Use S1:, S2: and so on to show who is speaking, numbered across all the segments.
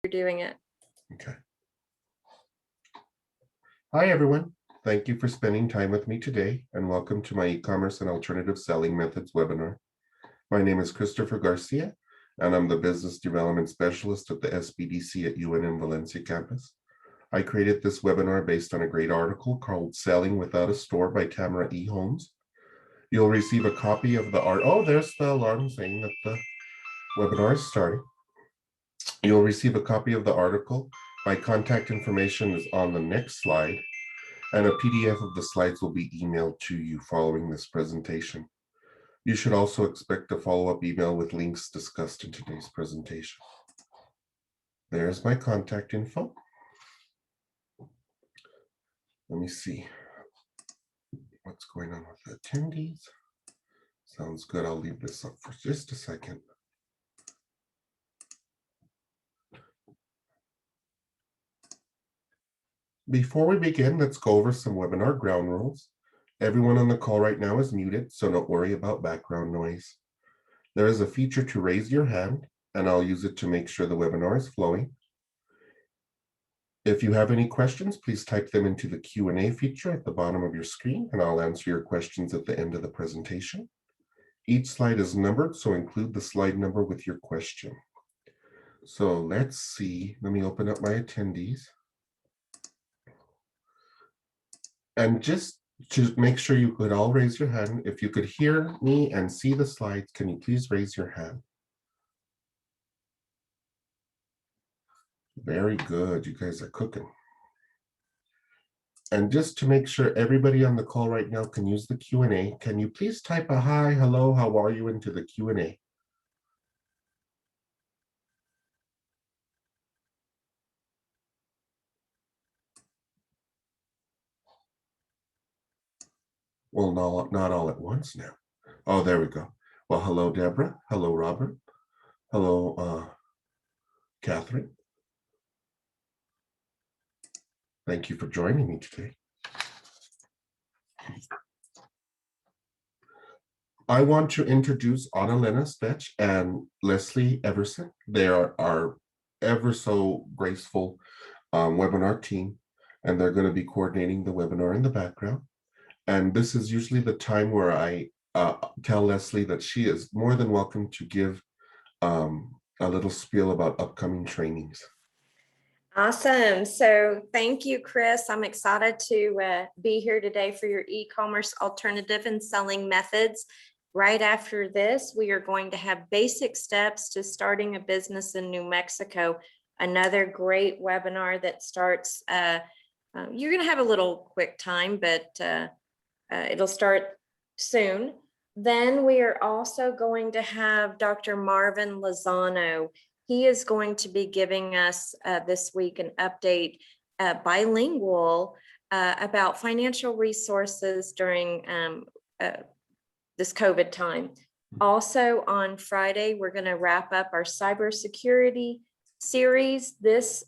S1: You're doing it.
S2: Okay. Hi, everyone. Thank you for spending time with me today, and welcome to my e-commerce and alternative selling methods webinar. My name is Christopher Garcia, and I'm the Business Development Specialist at the SBDC at UNM Valencia campus. I created this webinar based on a great article called Selling Without a Store by Tamara E. Holmes. You'll receive a copy of the art. Oh, there's the alarm saying that the webinar is starting. You'll receive a copy of the article. My contact information is on the next slide, and a PDF of the slides will be emailed to you following this presentation. You should also expect a follow-up email with links discussed in today's presentation. There's my contact info. Let me see what's going on with the attendees. Sounds good. I'll leave this up for just a second. Before we begin, let's go over some webinar ground rules. Everyone on the call right now is muted, so don't worry about background noise. There is a feature to raise your hand, and I'll use it to make sure the webinar is flowing. If you have any questions, please type them into the Q&A feature at the bottom of your screen, and I'll answer your questions at the end of the presentation. Each slide is numbered, so include the slide number with your question. So let's see. Let me open up my attendees. And just to make sure you could all raise your hand, if you could hear me and see the slides, can you please raise your hand? Very good. You guys are cooking. And just to make sure everybody on the call right now can use the Q&A, can you please type a hi, hello, how are you into the Q&A? Well, not all at once now. Oh, there we go. Well, hello, Deborah. Hello, Robert. Hello, Catherine. Thank you for joining me today. I want to introduce Annalena Spetch and Leslie Everson. They are our ever so graceful webinar team, and they're going to be coordinating the webinar in the background. And this is usually the time where I tell Leslie that she is more than welcome to give a little spiel about upcoming trainings.
S1: Awesome. So thank you, Chris. I'm excited to be here today for your e-commerce alternative and selling methods. Right after this, we are going to have basic steps to starting a business in New Mexico. Another great webinar that starts, you're going to have a little quick time, but it'll start soon. Then we are also going to have Dr. Marvin Lozano. He is going to be giving us this week an update, bilingual, about financial resources during this COVID time. Also on Friday, we're going to wrap up our cybersecurity series. This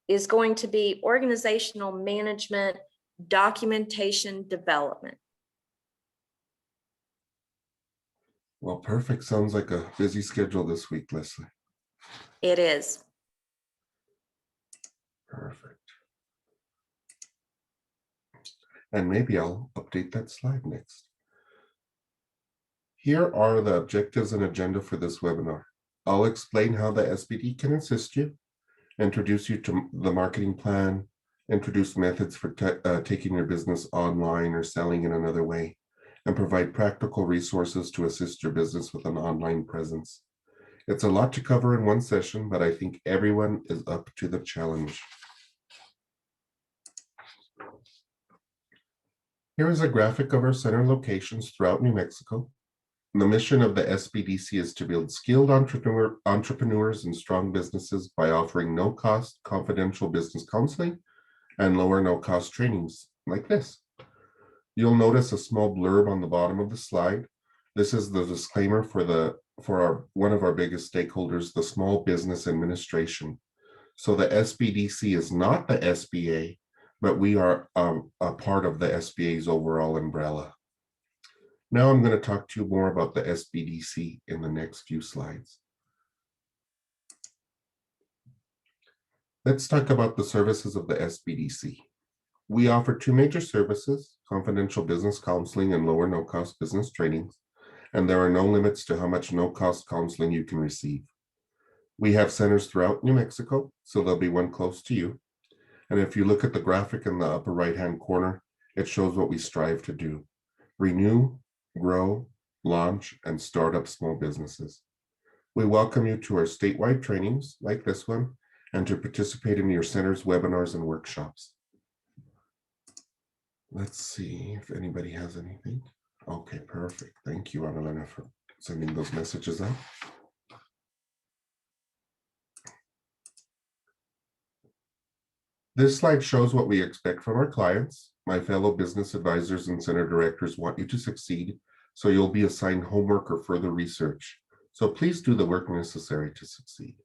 S1: is going to be organizational management, documentation development.
S2: Well, perfect. Sounds like a busy schedule this week, Leslie.
S1: It is.
S2: Perfect. And maybe I'll update that slide next. Here are the objectives and agenda for this webinar. I'll explain how the SBD can assist you, introduce you to the marketing plan, introduce methods for taking your business online or selling in another way, and provide practical resources to assist your business with an online presence. It's a lot to cover in one session, but I think everyone is up to the challenge. Here is a graphic of our center locations throughout New Mexico. The mission of the SBDC is to build skilled entrepreneurs and strong businesses by offering no-cost confidential business counseling and lower no-cost trainings like this. You'll notice a small blurb on the bottom of the slide. This is the disclaimer for one of our biggest stakeholders, the Small Business Administration. So the SBDC is not the SBA, but we are a part of the SBA's overall umbrella. Now I'm going to talk to you more about the SBDC in the next few slides. Let's talk about the services of the SBDC. We offer two major services, confidential business counseling and lower no-cost business trainings, and there are no limits to how much no-cost counseling you can receive. We have centers throughout New Mexico, so there'll be one close to you. And if you look at the graphic in the upper right-hand corner, it shows what we strive to do: renew, grow, launch, and start up small businesses. We welcome you to our statewide trainings like this one and to participate in your center's webinars and workshops. Let's see if anybody has anything. Okay, perfect. Thank you, Annalena, for sending those messages out. This slide shows what we expect from our clients. My fellow business advisors and center directors want you to succeed, so you'll be assigned homework or further research. So please do the work necessary to succeed.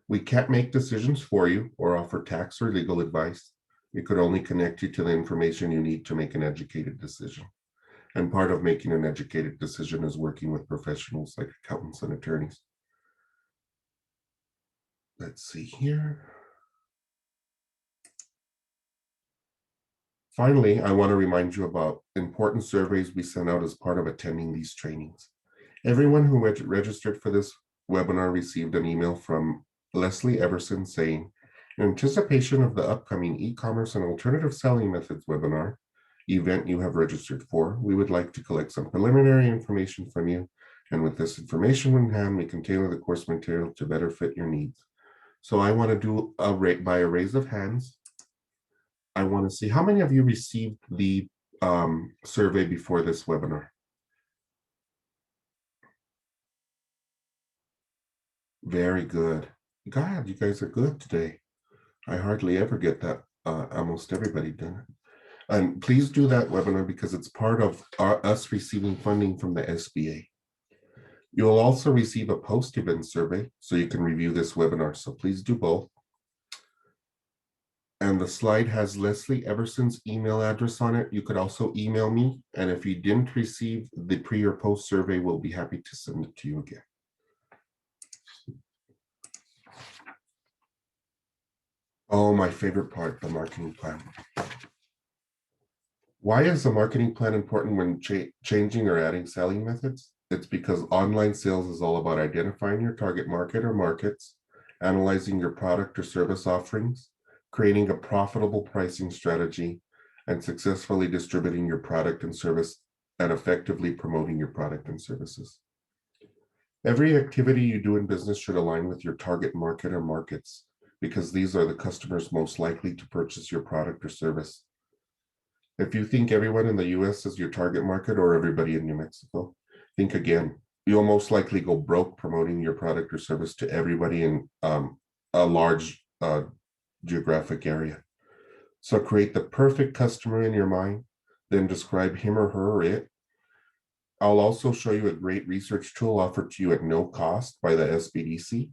S2: We can't make decisions for you or offer tax or legal advice. We could only connect you to the information you need to make an educated decision. And part of making an educated decision is working with professionals like accountants and attorneys. Let's see here. Finally, I want to remind you about important surveys we sent out as part of attending these trainings. Everyone who registered for this webinar received an email from Leslie Everson saying, in anticipation of the upcoming e-commerce and alternative selling methods webinar event you have registered for, we would like to collect some preliminary information from you. And with this information in hand, we can tailor the course material to better fit your needs. So I want to do by a raise of hands. I want to see how many of you received the survey before this webinar. Very good. God, you guys are good today. I hardly ever get that. Almost everybody done it. And please do that webinar because it's part of us receiving funding from the SBA. You'll also receive a post-event survey so you can review this webinar. So please do both. And the slide has Leslie Everson's email address on it. You could also email me. And if you didn't receive the pre or post survey, we'll be happy to send it to you again. Oh, my favorite part, the marketing plan. Why is the marketing plan important when changing or adding selling methods? It's because online sales is all about identifying your target market or markets, analyzing your product or service offerings, creating a profitable pricing strategy, and successfully distributing your product and service and effectively promoting your product and services. Every activity you do in business should align with your target market or markets, because these are the customers most likely to purchase your product or service. If you think everyone in the US is your target market or everybody in New Mexico, think again. You'll most likely go broke promoting your product or service to everybody in a large geographic area. So create the perfect customer in your mind, then describe him or her or it. I'll also show you a great research tool offered to you at no cost by the SBDC.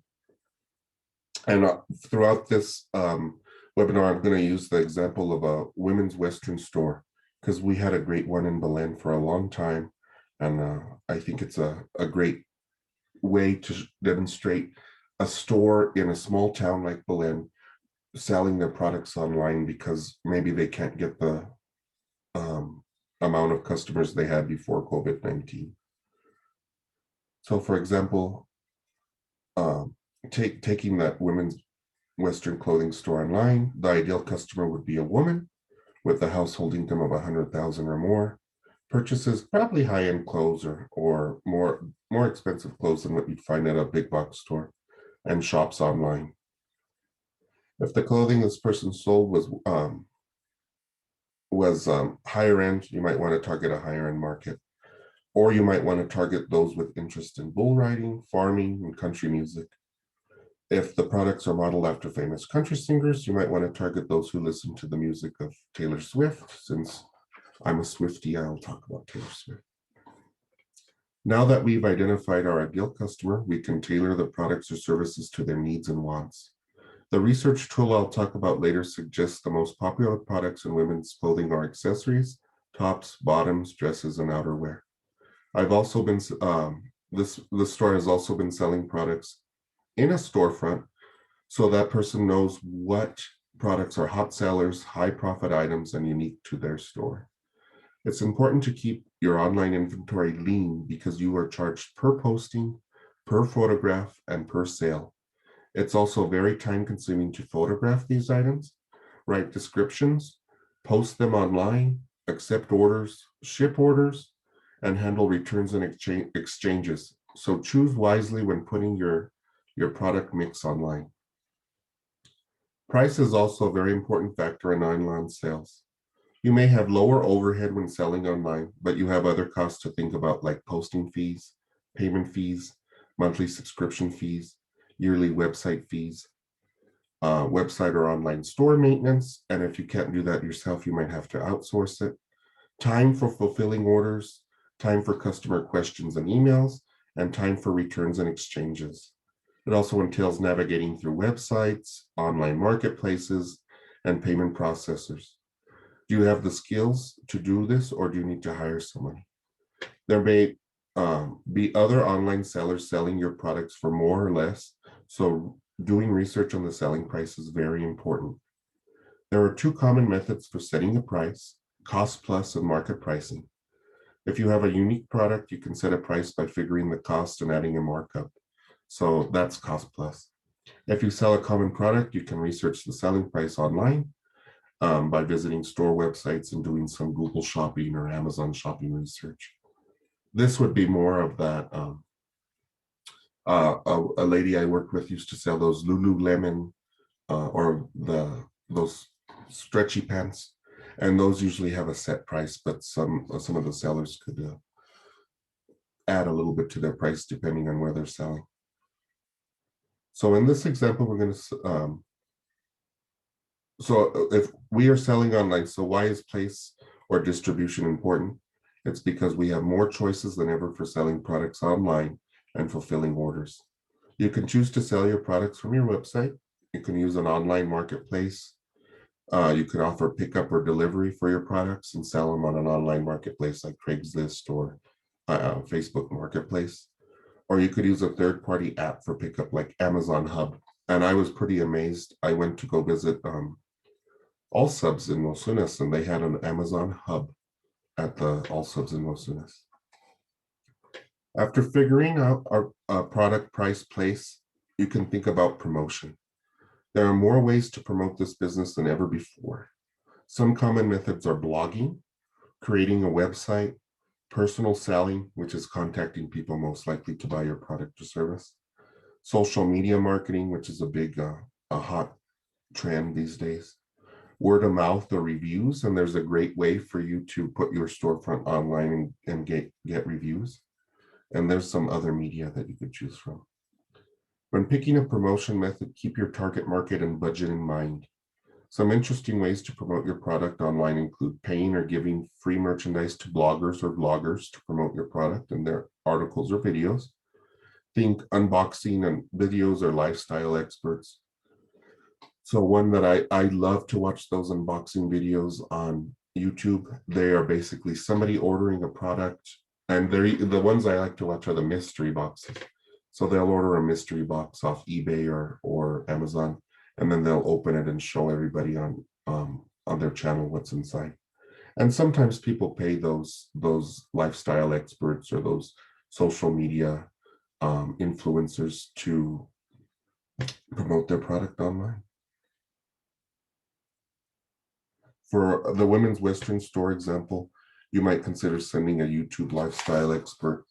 S2: And throughout this webinar, I'm going to use the example of a women's Western store because we had a great one in Belen for a long time. And I think it's a great way to demonstrate a store in a small town like Belen selling their products online because maybe they can't get the amount of customers they had before COVID-19. So for example, taking that women's Western clothing store online, the ideal customer would be a woman with a household income of 100,000 or more, purchases probably high-end clothes or more expensive clothes than what you'd find at a big box store, and shops online. If the clothing this person sold was higher end, you might want to target a higher end market, or you might want to target those with interest in bull riding, farming, and country music. If the products are modeled after famous country singers, you might want to target those who listen to the music of Taylor Swift. Since I'm a Swiftie, I'll talk about Taylor Swift. Now that we've identified our ideal customer, we can tailor the products or services to their needs and wants. The research tool I'll talk about later suggests the most popular products in women's clothing are accessories, tops, bottoms, dresses, and outerwear. I've also been, the store has also been selling products in a storefront So that person knows what products are hot sellers, high profit items, and unique to their store. It's important to keep your online inventory lean because you are charged per posting, per photograph, and per sale. It's also very time consuming to photograph these items, write descriptions, post them online, accept orders, ship orders, and handle returns and exchanges. So choose wisely when putting your product mix online. Price is also a very important factor in online sales. You may have lower overhead when selling online, but you have other costs to think about like posting fees, payment fees, monthly subscription fees, yearly website fees, website or online store maintenance. And if you can't do that yourself, you might have to outsource it. Time for fulfilling orders, time for customer questions and emails, and time for returns and exchanges. It also entails navigating through websites, online marketplaces, and payment processors. Do you have the skills to do this, or do you need to hire someone? There may be other online sellers selling your products for more or less, so doing research on the selling price is very important. There are two common methods for setting a price: cost plus and market pricing. If you have a unique product, you can set a price by figuring the cost and adding a markup. So that's cost plus. If you sell a common product, you can research the selling price online by visiting store websites and doing some Google shopping or Amazon shopping research. This would be more of that. A lady I worked with used to sell those Lululemon or those stretchy pants, and those usually have a set price, but some of the sellers could add a little bit to their price depending on where they're selling. So in this example, we're going to so if we are selling online, so why is place or distribution important? It's because we have more choices than ever for selling products online and fulfilling orders. You can choose to sell your products from your website. You can use an online marketplace. You can offer pickup or delivery for your products and sell them on an online marketplace like Craigslist or Facebook Marketplace. Or you could use a third-party app for pickup like Amazon Hub. And I was pretty amazed. I went to go visit All Subs in Mosunas, and they had an Amazon Hub at the All Subs in Mosunas. After figuring out our product, price, place, you can think about promotion. There are more ways to promote this business than ever before. Some common methods are blogging, creating a website, personal selling, which is contacting people most likely to buy your product or service, social media marketing, which is a hot trend these days, word of mouth or reviews, and there's a great way for you to put your storefront online and get reviews. And there's some other media that you could choose from. When picking a promotion method, keep your target market and budget in mind. Some interesting ways to promote your product online include paying or giving free merchandise to bloggers or vloggers to promote your product and their articles or videos. Think unboxing and videos or lifestyle experts. So one that I love to watch those unboxing videos on YouTube. They are basically somebody ordering a product, and the ones I like to watch are the mystery boxes. So they'll order a mystery box off eBay or Amazon, and then they'll open it and show everybody on their channel what's inside. And sometimes people pay those lifestyle experts or those social media influencers to promote their product online. For the women's Western store example, you might consider sending a YouTube lifestyle expert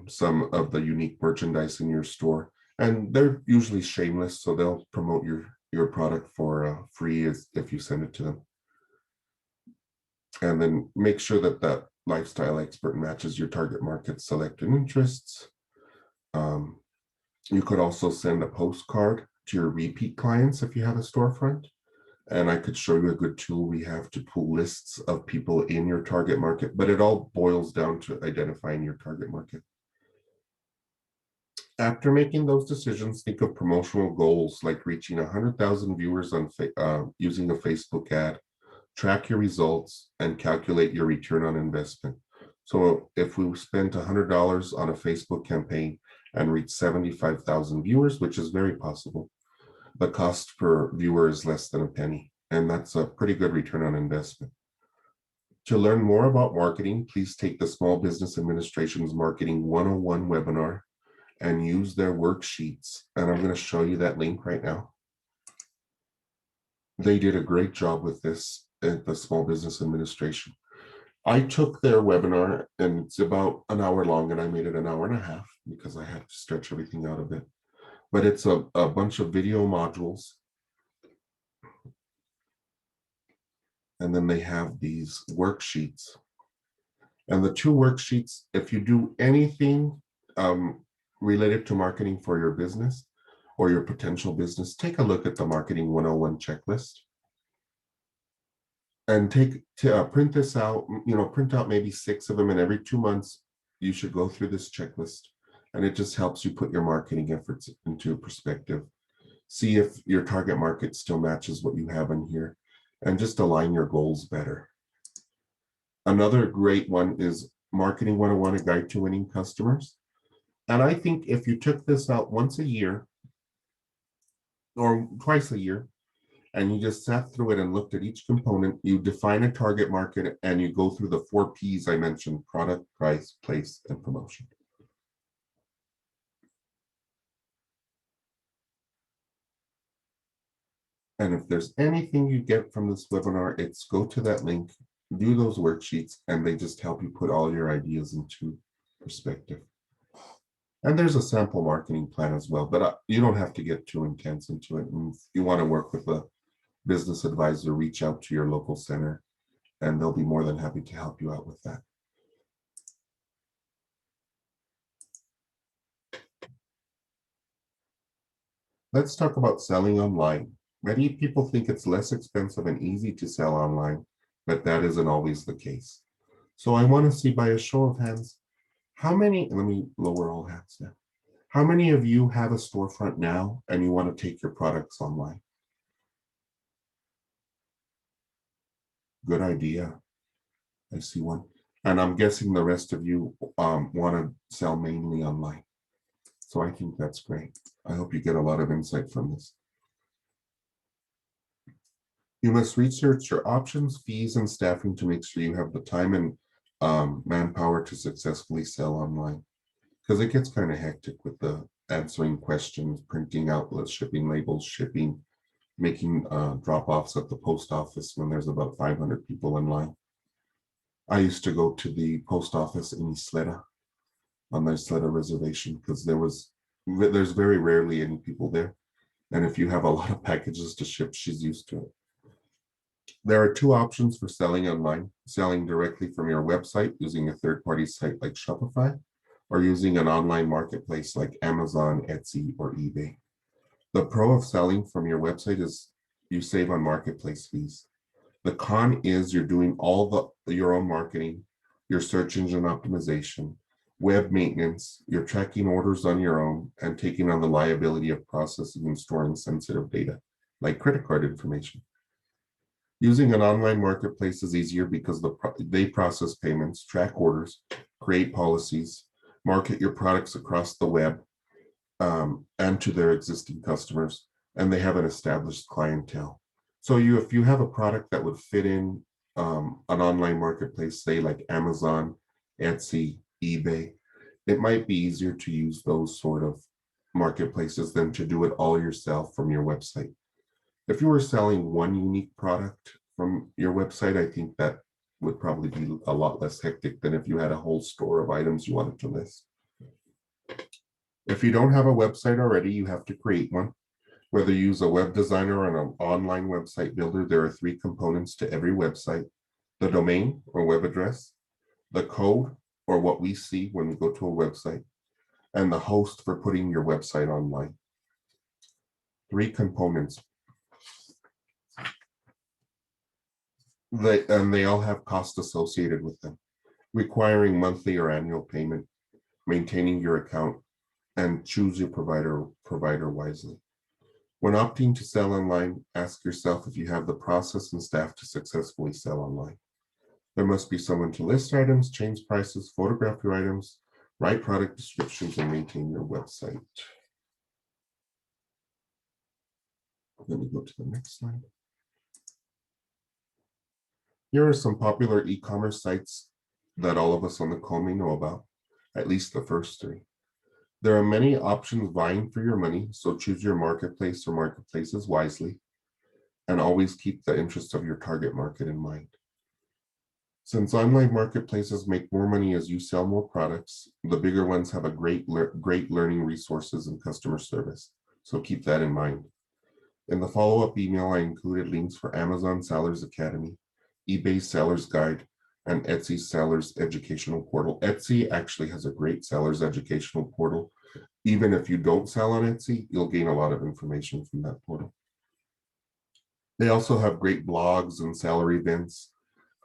S2: some of the unique merchandise in your store. And they're usually shameless, so they'll promote your product for free if you send it to them. And then make sure that that lifestyle expert matches your target market select and interests. You could also send a postcard to your repeat clients if you have a storefront. And I could show you a good tool we have to pull lists of people in your target market, but it all boils down to identifying your target market. After making those decisions, think of promotional goals like reaching 100,000 viewers on using a Facebook ad, track your results, and calculate your return on investment. So if we spent $100 on a Facebook campaign and reach 75,000 viewers, which is very possible, the cost per viewer is less than a penny, and that's a pretty good return on investment. To learn more about marketing, please take the Small Business Administration's Marketing 101 webinar and use their worksheets. And I'm going to show you that link right now. They did a great job with this at the Small Business Administration. I took their webinar, and it's about an hour long, and I made it an hour and a half because I had to stretch everything out a bit. But it's a bunch of video modules. And then they have these worksheets. And the two worksheets, if you do anything related to marketing for your business or your potential business, take a look at the Marketing 101 checklist. And print this out, print out maybe 6 of them, and every 2 months, you should go through this checklist. And it just helps you put your marketing efforts into perspective. See if your target market still matches what you have in here, and just align your goals better. Another great one is Marketing 101, a guide to winning customers. And I think if you took this out once a year or twice a year, and you just sat through it and looked at each component, you define a target market, and you go through the 4 Ps I mentioned: product, price, place, and promotion. And if there's anything you get from this webinar, it's go to that link, do those worksheets, and they just help you put all your ideas into perspective. And there's a sample marketing plan as well, but you don't have to get too intense into it. And if you want to work with a business advisor, reach out to your local center, and they'll be more than happy to help you out with that. Let's talk about selling online. Many people think it's less expensive and easy to sell online, but that isn't always the case. So I want to see, by a show of hands, how many, let me lower all hands now. How many of you have a storefront now and you want to take your products online? Good idea. I see one. And I'm guessing the rest of you want to sell mainly online. So I think that's great. I hope you get a lot of insight from this. You must research your options, fees, and staffing to make sure you have the time and manpower to successfully sell online. Because it gets kind of hectic with the answering questions, printing out the shipping labels, shipping, making drop-offs at the post office when there's about 500 people in line. I used to go to the post office in Isleta on their Isleta reservation because there's very rarely any people there. And if you have a lot of packages to ship, she's used to it. There are 2 options for selling online: selling directly from your website using a third-party site like Shopify, or using an online marketplace like Amazon, Etsy, or eBay. The pro of selling from your website is you save on marketplace fees. The con is you're doing all your own marketing, your search engine optimization, web maintenance, you're tracking orders on your own, and taking on the liability of processing and storing sensitive data, like credit card information. Using an online marketplace is easier because they process payments, track orders, create policies, market your products across the web and to their existing customers, and they have an established clientele. So if you have a product that would fit in an online marketplace, say like Amazon, Etsy, eBay, it might be easier to use those sort of marketplaces than to do it all yourself from your website. If you were selling one unique product from your website, I think that would probably be a lot less hectic than if you had a whole store of items you wanted to list. If you don't have a website already, you have to create one. Whether you use a web designer or an online website builder, there are 3 components to every website: the domain or web address, the code, or what we see when we go to a website, and the host for putting your website online. 3 components. They all have costs associated with them, requiring monthly or annual payment, maintaining your account, and choose your provider wisely. When opting to sell online, ask yourself if you have the process and staff to successfully sell online. There must be someone to list items, change prices, photograph your items, write product descriptions, and maintain your website. let me go to the next slide. Here are some popular e-commerce sites that all of us on the call may know about, at least the first three. There are many options vying for your money, so choose your marketplace or marketplaces wisely, and always keep the interest of your target market in mind. Since online marketplaces make more money as you sell more products, the bigger ones have a great learning resources and customer service, so keep that in mind. In the follow-up email, I included links for Amazon Sellers Academy, eBay Sellers Guide, and Etsy Sellers Educational Portal. Etsy actually has a great sellers educational portal. Even if you don't sell on Etsy, you'll gain a lot of information from that portal. They also have great blogs and seller events.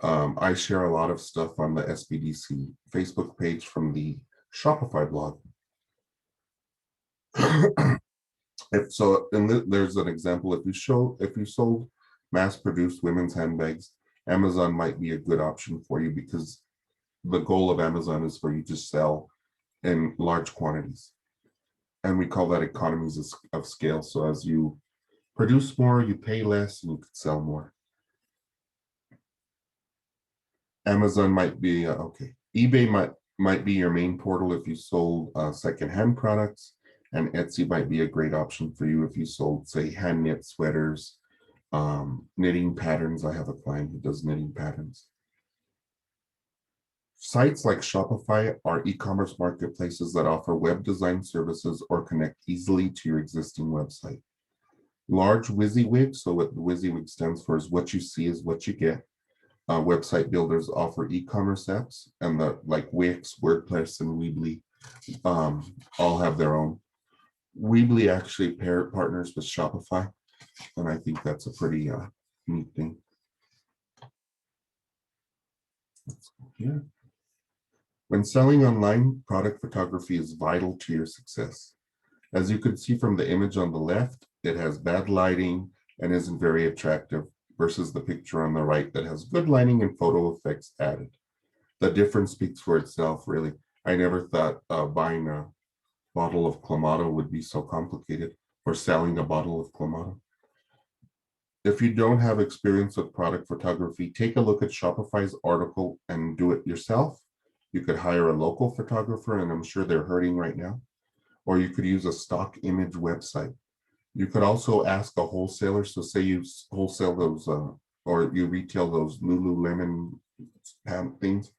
S2: I share a lot of stuff on the SBDC Facebook page from the Shopify blog. There's an example. If you sold mass-produced women's handbags, Amazon might be a good option for you, because the goal of Amazon is for you to sell in large quantities. And we call that economies of scale. So as you produce more, you pay less and you could sell more. Amazon might be, okay. eBay might be your main portal if you sold secondhand products, and Etsy might be a great option for you if you sold, say, hand knit sweaters, knitting patterns. I have a client who does knitting patterns. Sites like Shopify are e-commerce marketplaces that offer web design services or connect easily to your existing website. Large WYSIWYG, so what WYSIWYG stands for is what you see is what you get. Website builders offer e-commerce apps, and like Wix, WordPress, and Weebly all have their own. Weebly actually partners with Shopify, and I think that's a pretty neat thing. Let's go here. When selling online, product photography is vital to your success. As you can see from the image on the left, it has bad lighting and isn't very attractive, versus the picture on the right that has good lighting and photo effects added. The difference speaks for itself, really. I never thought buying a bottle of Clamato would be so complicated, or selling a bottle of Clamato. If you don't have experience with product photography, take a look at Shopify's article and do it yourself. You could hire a local photographer, and I'm sure they're hurting right now, or you could use a stock image website. You could also ask a wholesaler. So say you wholesale those or you retail those Lululemon things.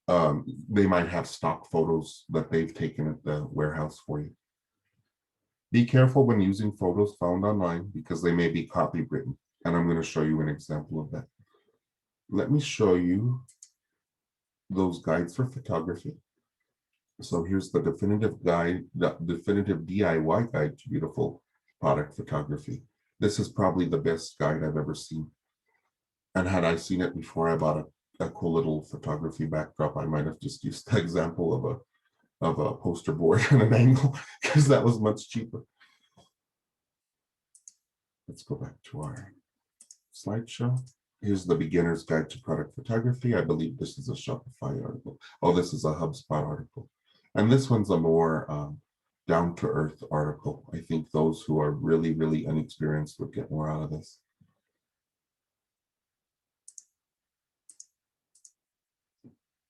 S2: They might have stock photos that they've taken at the warehouse for you. Be careful when using photos found online, because they may be copywritten. And I'm going to show you an example of that. Let me show you those guides for photography. So here's the definitive guide, the definitive DIY guide to beautiful product photography. This is probably the best guide I've ever seen. And had I seen it before I bought a cool little photography backdrop, I might have just used the example of a poster board and an angle, because that was much cheaper. Let's go back to our slideshow. Here's the beginner's guide to product photography. I believe this is a Shopify article. Oh, this is a HubSpot article. And this one's a more down-to-earth article. I think those who are really, really inexperienced would get more out of this.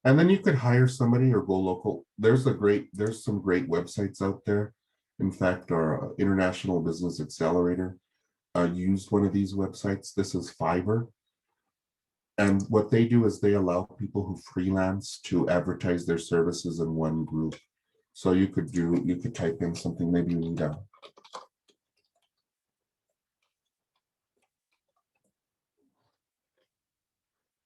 S2: And then you could hire somebody or go local. There's some great websites out there. In fact, our International Business Accelerator used one of these websites. This is Fiverr. And what they do is they allow people who freelance to advertise their services in one group. So you could type in something, maybe you need a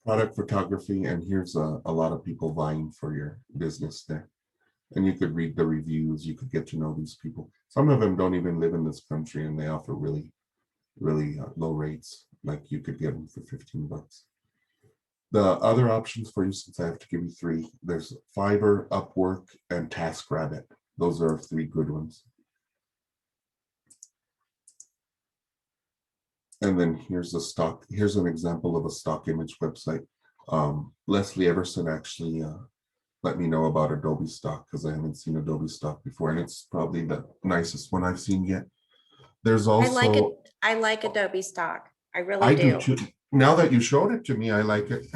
S2: product photography, and here's a lot of people vying for your business there. And you could read the reviews, you could get to know these people. Some of them don't even live in this country, and they offer really, really low rates. Like you could get them for 15 bucks. The other options for you, since I have to give you three, there's Fiverr, Upwork, and TaskRabbit. Those are three good ones. And then here's an example of a stock image website. Leslie Everson actually let me know about Adobe stock, because I haven't seen Adobe stock before, and it's probably the nicest one I've seen yet. There's
S1: I like it.
S2: also,
S1: I like Adobe stock. I really
S2: I do
S1: do.
S2: too. Now that you showed it to me, I like it.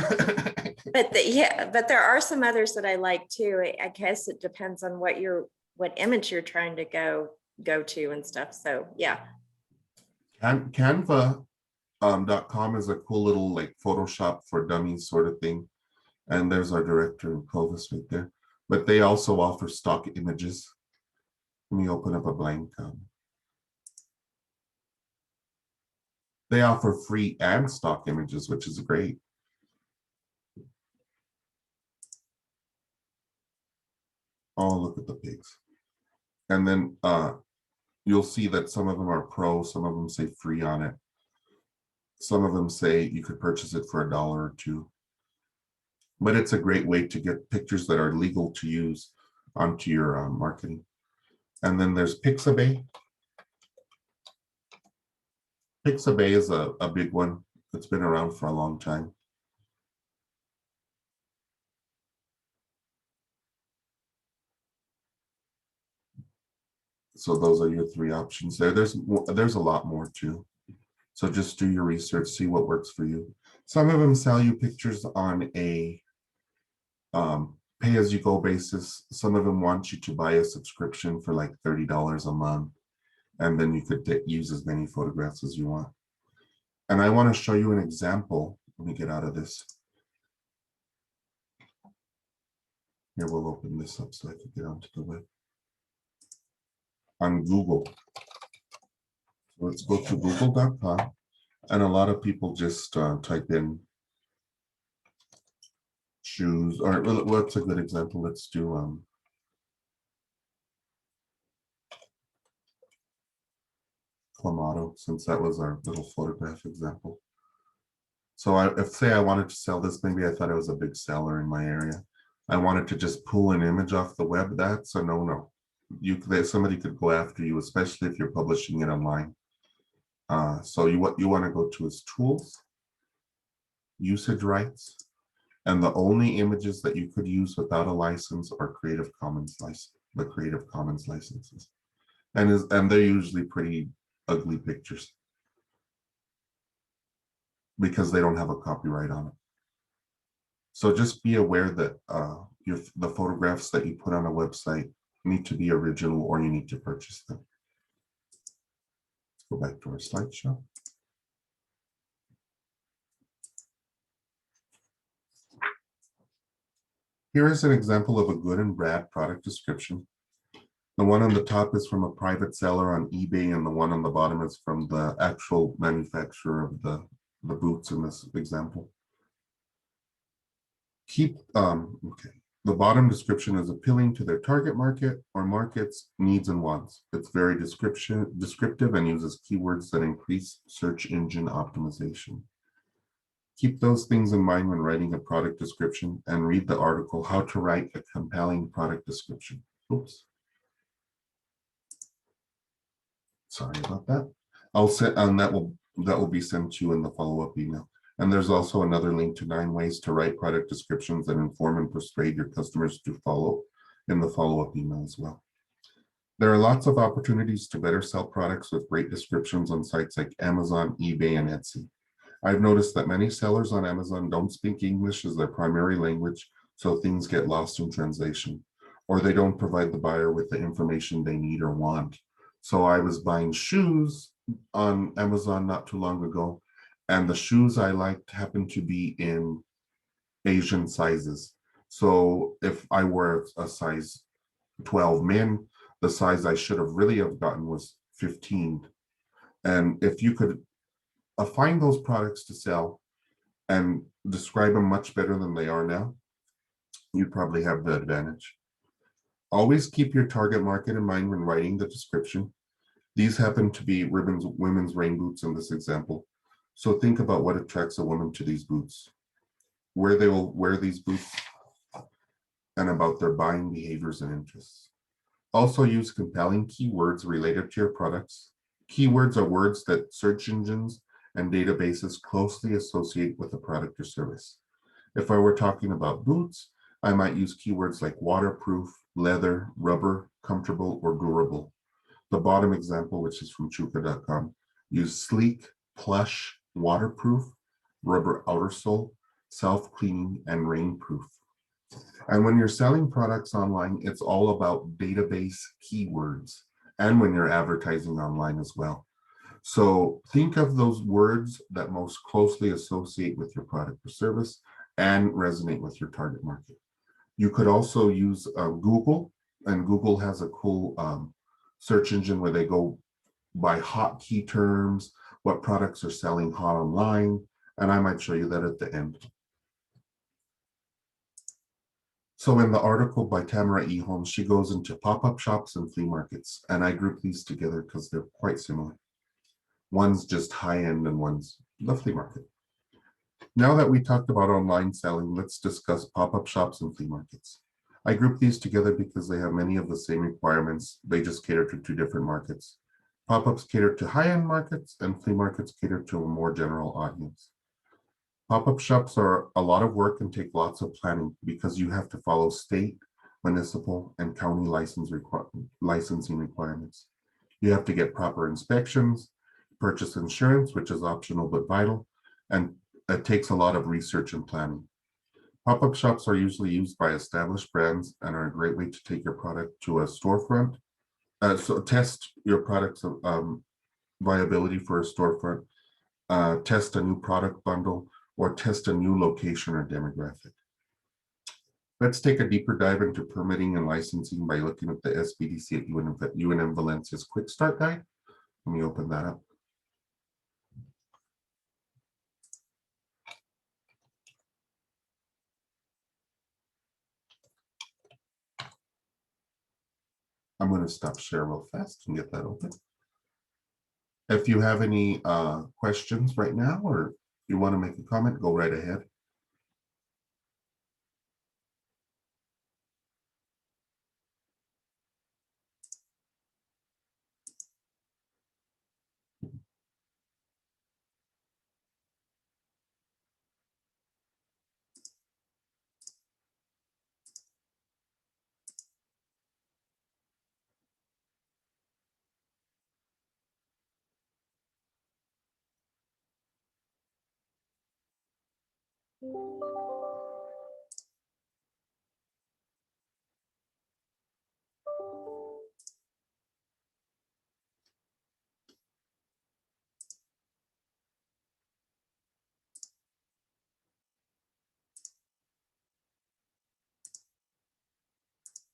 S1: Yeah, but there are some others that I like too. I guess it depends on what image you're trying to go to and stuff. So yeah.
S2: Canva .com is a cool little like Photoshop for dummies sort of thing. And there's our director in Provis right there. But they also offer stock images. Let me open up a blank. They offer free and stock images, which is great. Oh, look at the pigs. And then you'll see that some of them are pro, some of them say free on it. Some of them say you could purchase it for $1 or $2. But it's a great way to get pictures that are legal to use onto your marketing. And then there's Pixabay. Pixabay is a big one. It's been around for a long time. So those are your three options there. There's a lot more too. So just do your research, see what works for you. Some of them sell you pictures on a pay-as-you-go basis. Some of them want you to buy a subscription for like $30 a month, and then you could use as many photographs as you want. And I want to show you an example. Let me get out of this. Here, we'll open this up so I can get onto the web. On Google. So let's go to google.com. And a lot of people just type in shoes, or what's a good example? Let's do Clamato, since that was our little photograph example. So if say I wanted to sell this, maybe I thought it was a big seller in my area. I wanted to just pull an image off the web. That's a no-no. Somebody could go after you, especially if you're publishing it online. So what you want to go to is tools, usage rights, and the only images that you could use without a license are Creative Commons licenses. And they're usually pretty ugly pictures because they don't have a copyright on it. So just be aware that the photographs that you put on a website need to be original, or you need to purchase them. Let's go back to our slideshow. Here is an example of a good and bad product description. The one on the top is from a private seller on eBay, and the one on the bottom is from the actual manufacturer of the boots in this example. Okay. The bottom description is appealing to their target market or market's needs and wants. It's very descriptive and uses keywords that increase search engine optimization. Keep those things in mind when writing a product description, and read the article, How to Write a Compelling Product Description. Oops. Sorry about that. I'll set, and that will be sent to you in the follow-up email. And there's also another link to 9 ways to write product descriptions that inform and persuade your customers to follow in the follow-up email as well. There are lots of opportunities to better sell products with great descriptions on sites like Amazon, eBay, and Etsy. I've noticed that many sellers on Amazon don't speak English as their primary language, so things get lost in translation, or they don't provide the buyer with the information they need or want. So I was buying shoes on Amazon not too long ago, and the shoes I liked happened to be in Asian sizes. So if I were a size 12 men, the size I should have really have gotten was 15. And if you could find those products to sell and describe them much better than they are now, you probably have the advantage. Always keep your target market in mind when writing the description. These happen to be women's rain boots in this example. So think about what attracts a woman to these boots, where they will wear these boots, and about their buying behaviors and interests. Also use compelling keywords related to your products. Keywords are words that search engines and databases closely associate with a product or service. If I were talking about boots, I might use keywords like waterproof, leather, rubber, comfortable, or durable. The bottom example, which is from chuka.com, use sleek, plush, waterproof, rubber outer sole, self-cleaning, and rainproof. And when you're selling products online, it's all about database keywords, and when you're advertising online as well. So think of those words that most closely associate with your product or service and resonate with your target market. You could also use Google, and Google has a cool search engine where they go by hot key terms, what products are selling hot online, and I might show you that at the end. So in the article by Tamara E. Holmes, she goes into pop-up shops and flea markets, and I group these together because they're quite similar. One's just high-end and one's the flea market. Now that we talked about online selling, let's discuss pop-up shops and flea markets. I group these together because they have many of the same requirements. They just cater to two different markets. Pop-ups cater to high-end markets, and flea markets cater to a more general audience. Pop-up shops are a lot of work and take lots of planning because you have to follow state, municipal, and county licensing requirements. You have to get proper inspections, purchase insurance, which is optional but vital, and it takes a lot of research and planning. Pop-up shops are usually used by established brands and are a great way to take your product to a storefront. So test your product's viability for a storefront, test a new product bundle, or test a new location or demographic. Let's take a deeper dive into permitting and licensing by looking at the SBDC at UNM Valencia's Quick Start Guide. Let me open that up. I'm going to stop share real fast and get that open. If you have any questions right now, or you want to make a comment, go right ahead.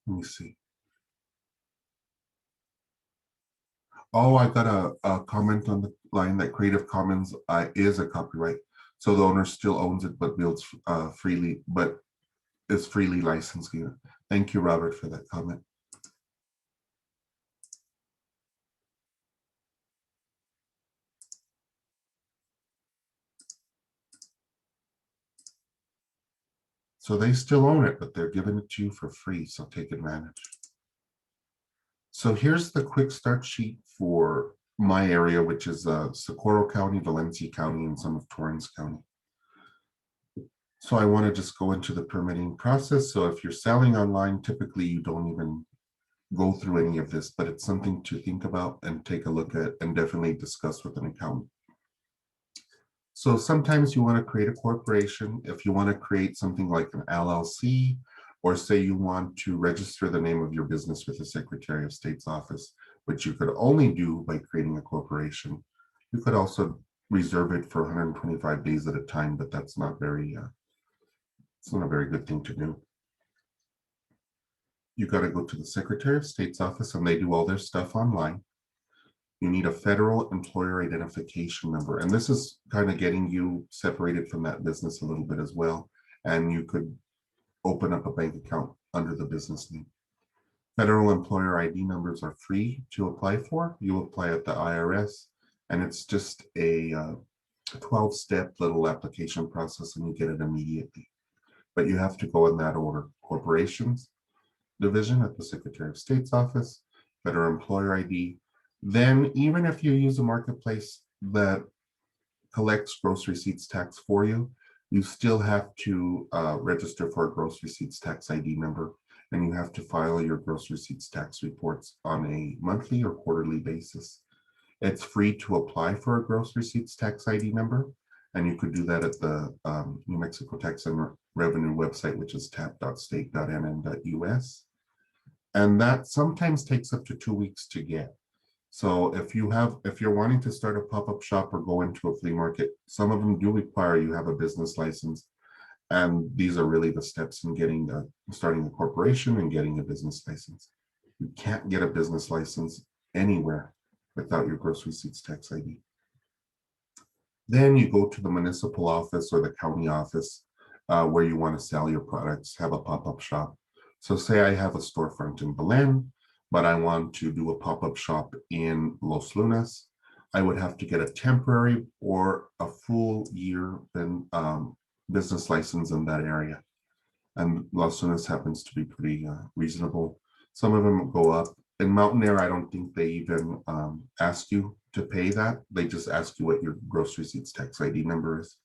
S2: Let me see. Oh, I got a comment on the line that Creative Commons is a copyright. So the owner still owns it, but builds freely, but is freely licensed here. Thank you, Robert, for that comment. So they still own it, but they're giving it to you for free, so take advantage. So here's the quick start sheet for my area, which is Socorro County, Valencia County, and some of Torrance County. So I want to just go into the permitting process. So if you're selling online, typically you don't even go through any of this, but it's something to think about and take a look at and definitely discuss with an accountant. So sometimes you want to create a corporation. If you want to create something like an LLC, or say you want to register the name of your business with the Secretary of State's office, which you could only do by creating a corporation. You could also reserve it for 125 days at a time, but that's not very, it's not a very good thing to do. You got to go to the Secretary of State's office and they do all their stuff online. You need a federal employer identification number. And this is kind of getting you separated from that business a little bit as well. And you could open up a bank account under the business name. Federal employer ID numbers are free to apply for. You apply at the IRS, and it's just a 12-step little application process, and you get it immediately. But you have to go in that order. Corporations division at the Secretary of State's office, federal employer ID. Then even if you use a marketplace that collects gross receipts tax for you, you still have to register for a gross receipts tax ID number. and you have to file your gross receipts tax reports on a monthly or quarterly basis. It's free to apply for a gross receipts tax ID number, and you could do that at the New Mexico Tax and Revenue website, which is tap.state.nm.us. And that sometimes takes up to 2 weeks to get. So if you're wanting to start a pop-up shop or go into a flea market, some of them do require you have a business license. And these are really the steps in starting a corporation and getting a business license. You can't get a business license anywhere without your gross receipts tax ID. Then you go to the municipal office or the county office where you want to sell your products, have a pop-up shop. So say I have a storefront in Belen, but I want to do a pop-up shop in Los Lunas. I would have to get a temporary or a full year business license in that area. And Los Lunas happens to be pretty reasonable. Some of them go up. In Mountain Air, I don't think they even ask you to pay that. They just ask you what your gross receipts tax ID number is.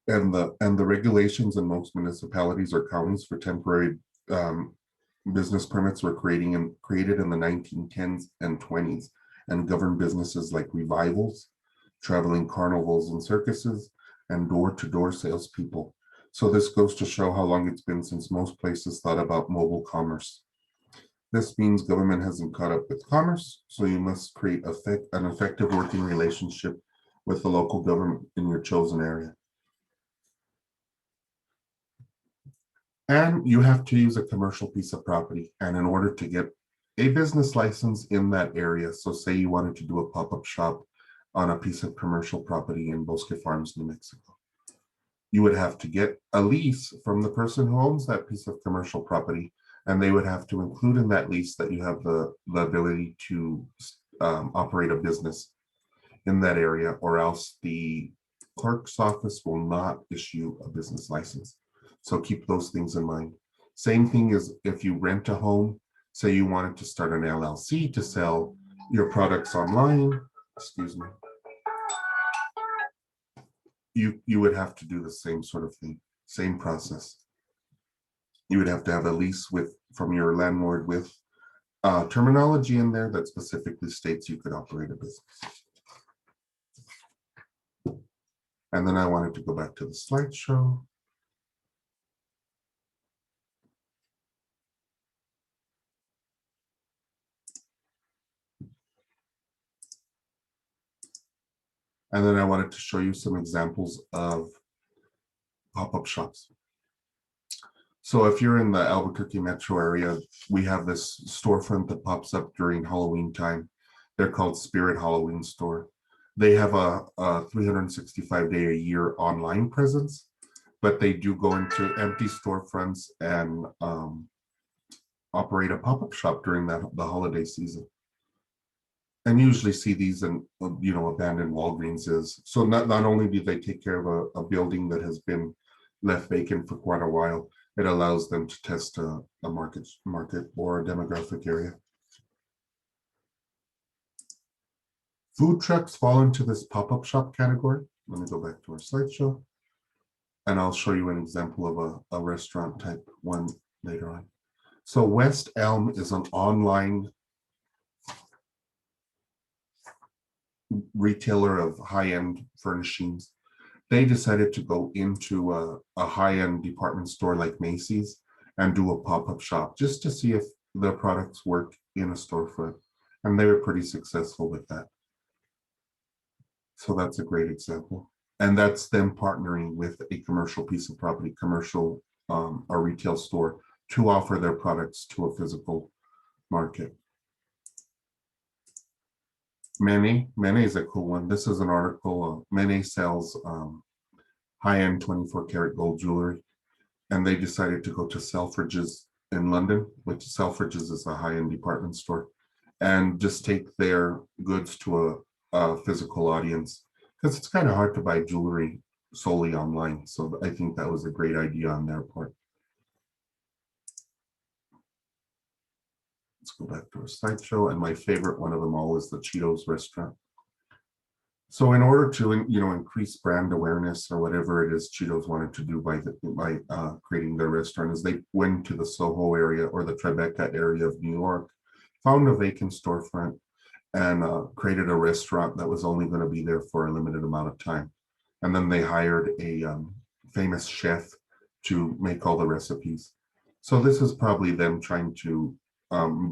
S2: And the regulations in most municipalities or counties for temporary business permits were created in the 1910s and 20s and govern businesses like revivals, traveling carnivals and circuses, and door-to-door salespeople. So this goes to show how long it's been since most places thought about mobile commerce. This means government hasn't caught up with commerce, so you must create an effective working relationship with the local government in your chosen area. And you have to use a commercial piece of property. And in order to get a business license in that area, so say you wanted to do a pop-up shop on a piece of commercial property in Bosque Farms, New Mexico, you would have to get a lease from the person who owns that piece of commercial property. And they would have to include in that lease that you have the ability to operate a business in that area, or else the clerk's office will not issue a business license. So keep those things in mind. Same thing as if you rent a home, say you wanted to start an LLC to sell your products online, excuse me, you would have to do the same sort of thing, same process. You would have to have a lease from your landlord with terminology in there that specifically states you could operate a business. And then I wanted to go back to the slideshow. And then I wanted to show you some examples of pop-up shops. So if you're in the Albuquerque metro area, we have this storefront that pops up during Halloween time. They're called Spirit Halloween Store. They have a 365-day a year online presence, but they do go into empty storefronts and operate a pop-up shop during the holiday season. And usually see these in, abandoned Walgreenses. So not only do they take care of a building that has been left vacant for quite a while, it allows them to test a market or a demographic area. Food trucks fall into this pop-up shop category. Let me go back to our slideshow. And I'll show you an example of a restaurant type one later on. So West Elm is an online retailer of high-end furnishings. They decided to go into a high-end department store like Macy's and do a pop-up shop just to see if their products work in a storefront. And they were pretty successful with that. So that's a great example. And that's them partnering with a commercial piece of property, a retail store, to offer their products to a physical market. Mene is a cool one. This is an article. Mene sells high-end 24-karat gold jewelry, and they decided to go to Selfridges in London, which Selfridges is a high-end department store, and just take their goods to a physical audience, because it's kind of hard to buy jewelry solely online. So I think that was a great idea on their part. Let's go back to our slideshow. And my favorite one of them all is the Cheetos restaurant. So in order to, increase brand awareness or whatever it is Cheetos wanted to do by creating their restaurant, is they went to the Soho area or the Tribeca area of New York, found a vacant storefront, and created a restaurant that was only going to be there for a limited amount of time. And then they hired a famous chef to make all the recipes. So this is probably them trying to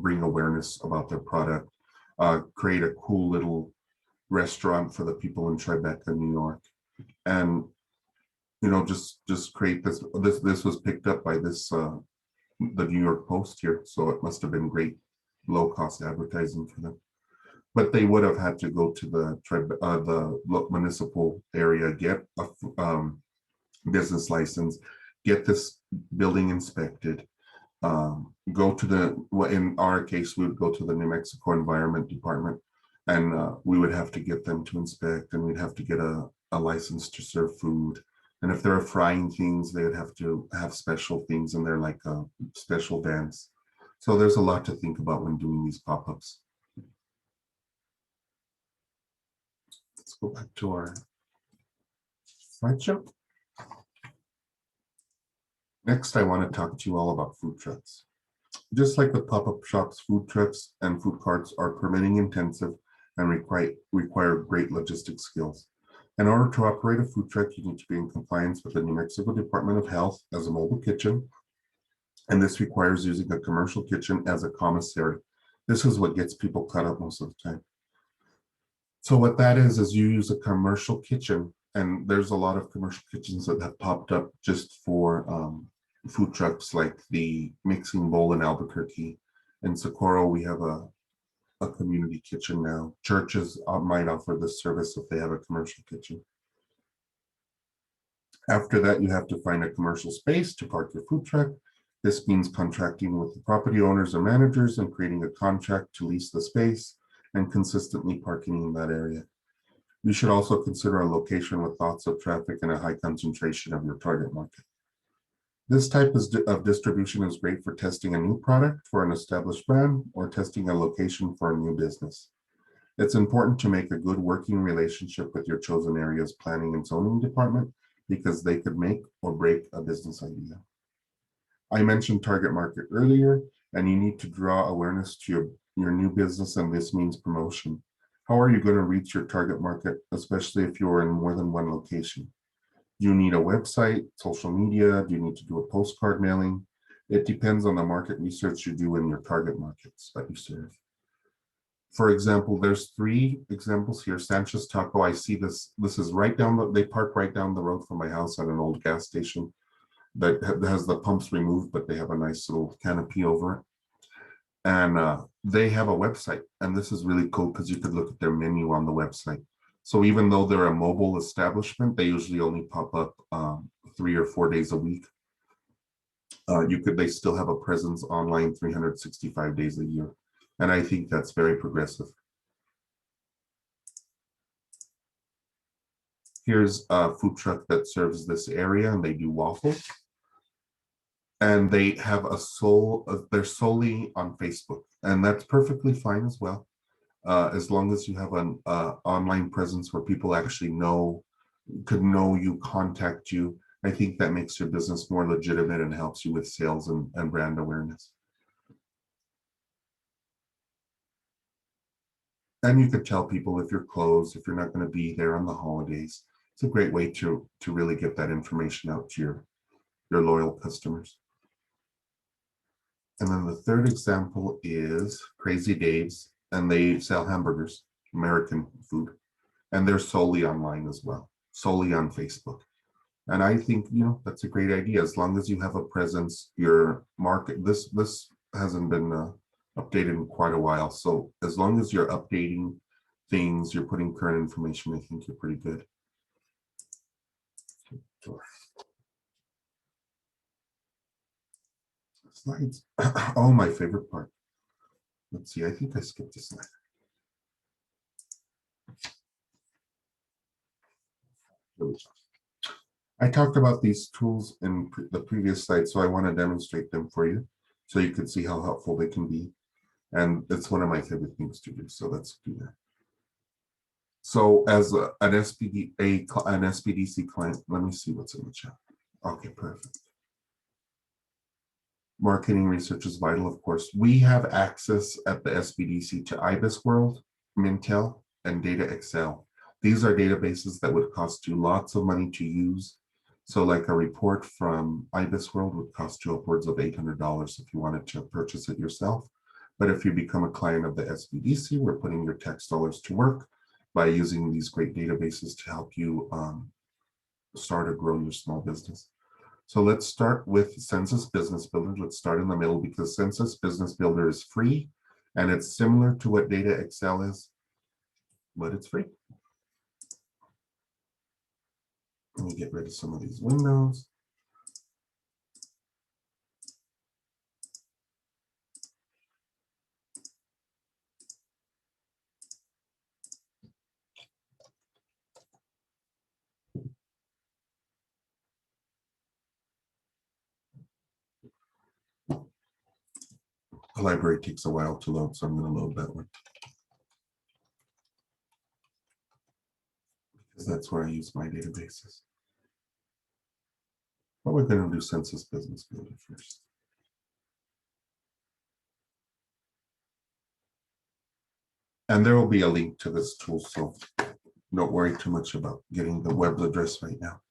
S2: bring awareness about their product, create a cool little restaurant for the people in Tribeca, New York, and just create this. This was picked up by the New York Post here, so it must have been great low cost advertising for them. But they would have had to go to the municipal area, get a business license, get this building inspected, go to in our case, we would go to the New Mexico Environment Department, and we would have to get them to inspect, and we'd have to get a license to serve food. And if they're frying things, they would have to have special things in there, like a special dance. So there's a lot to think about when doing these pop-ups. Let's go back to our slideshow. Next, I want to talk to you all about food trucks. Just like with pop-up shops, food trucks and food carts are permitting intensive and require great logistics skills. In order to operate a food truck, you need to be in compliance with the New Mexico Department of Health as a mobile kitchen, and this requires using a commercial kitchen as a commissary. This is what gets people caught up most of the time. So what that is you use a commercial kitchen, and there's a lot of commercial kitchens that have popped up just for food trucks, like the Mixing Bowl in Albuquerque. In Socorro, we have a community kitchen now. Churches might offer this service if they have a commercial kitchen. After that, you have to find a commercial space to park your food truck. This means contracting with the property owners or managers and creating a contract to lease the space and consistently parking in that area. You should also consider a location with lots of traffic and a high concentration of your target market. This type of distribution is great for testing a new product for an established brand or testing a location for a new business. It's important to make a good working relationship with your chosen area's planning and zoning department, because they could make or break a business idea. I mentioned target market earlier, and you need to draw awareness to your new business, and this means promotion. How are you going to reach your target market, especially if you're in more than one location? Do you need a website, social media? Do you need to do a postcard mailing? It depends on the market research you do in your target markets that you serve. For example, there's 3 examples here. Sanchez Taco, I see this. This is right down they park right down the road from my house at an old gas station that has the pumps removed, but they have a nice little canopy over it. And they have a website, and this is really cool because you could look at their menu on the website. So even though they're a mobile establishment, they usually only pop up 3 or 4 days a week. They still have a presence online 365 days a year. And I think that's very progressive. Here's a food truck that serves this area, and they do waffles. And they have they're solely on Facebook, and that's perfectly fine as well. As long as you have an online presence where people actually could know you, contact you. I think that makes your business more legitimate and helps you with sales and brand awareness. And you could tell people if you're closed, if you're not going to be there on the holidays. It's a great way to really get that information out to your loyal customers. And then the third example is Crazy Dave's, and they sell hamburgers, American food, and they're solely online as well, solely on Facebook. And I think, that's a great idea. As long as you have a presence, your market, this hasn't been updated in quite a while. So as long as you're updating things, you're putting current information, I think you're pretty good. Slides. Oh, my favorite part. Let's see, I think I skipped a slide. I talked about these tools in the previous slide, so I want to demonstrate them for you so you can see how helpful they can be. And it's one of my favorite things to do, so let's do that. So as an an SBDC client, let me see what's in the chat. Okay, perfect. Marketing research is vital, of course. We have access at the SBDC to IBIS World, Mintel, and Data Excel. These are databases that would cost you lots of money to use. So like a report from IBIS World would cost you upwards of $800 if you wanted to purchase it yourself. But if you become a client of the SBDC, we're putting your tax dollars to work by using these great databases to help you start or grow your small business. So let's start with Census Business Builder. Let's start in the middle because Census Business Builder is free and it's similar to what Data Excel is, but it's free. Let me get rid of some of these windows. The library takes a while to load, so I'm going to load that one. Because that's where I use my databases. But we're going to do Census Business Builder first. And there will be a link to this tool, so don't worry too much about getting the web address right now.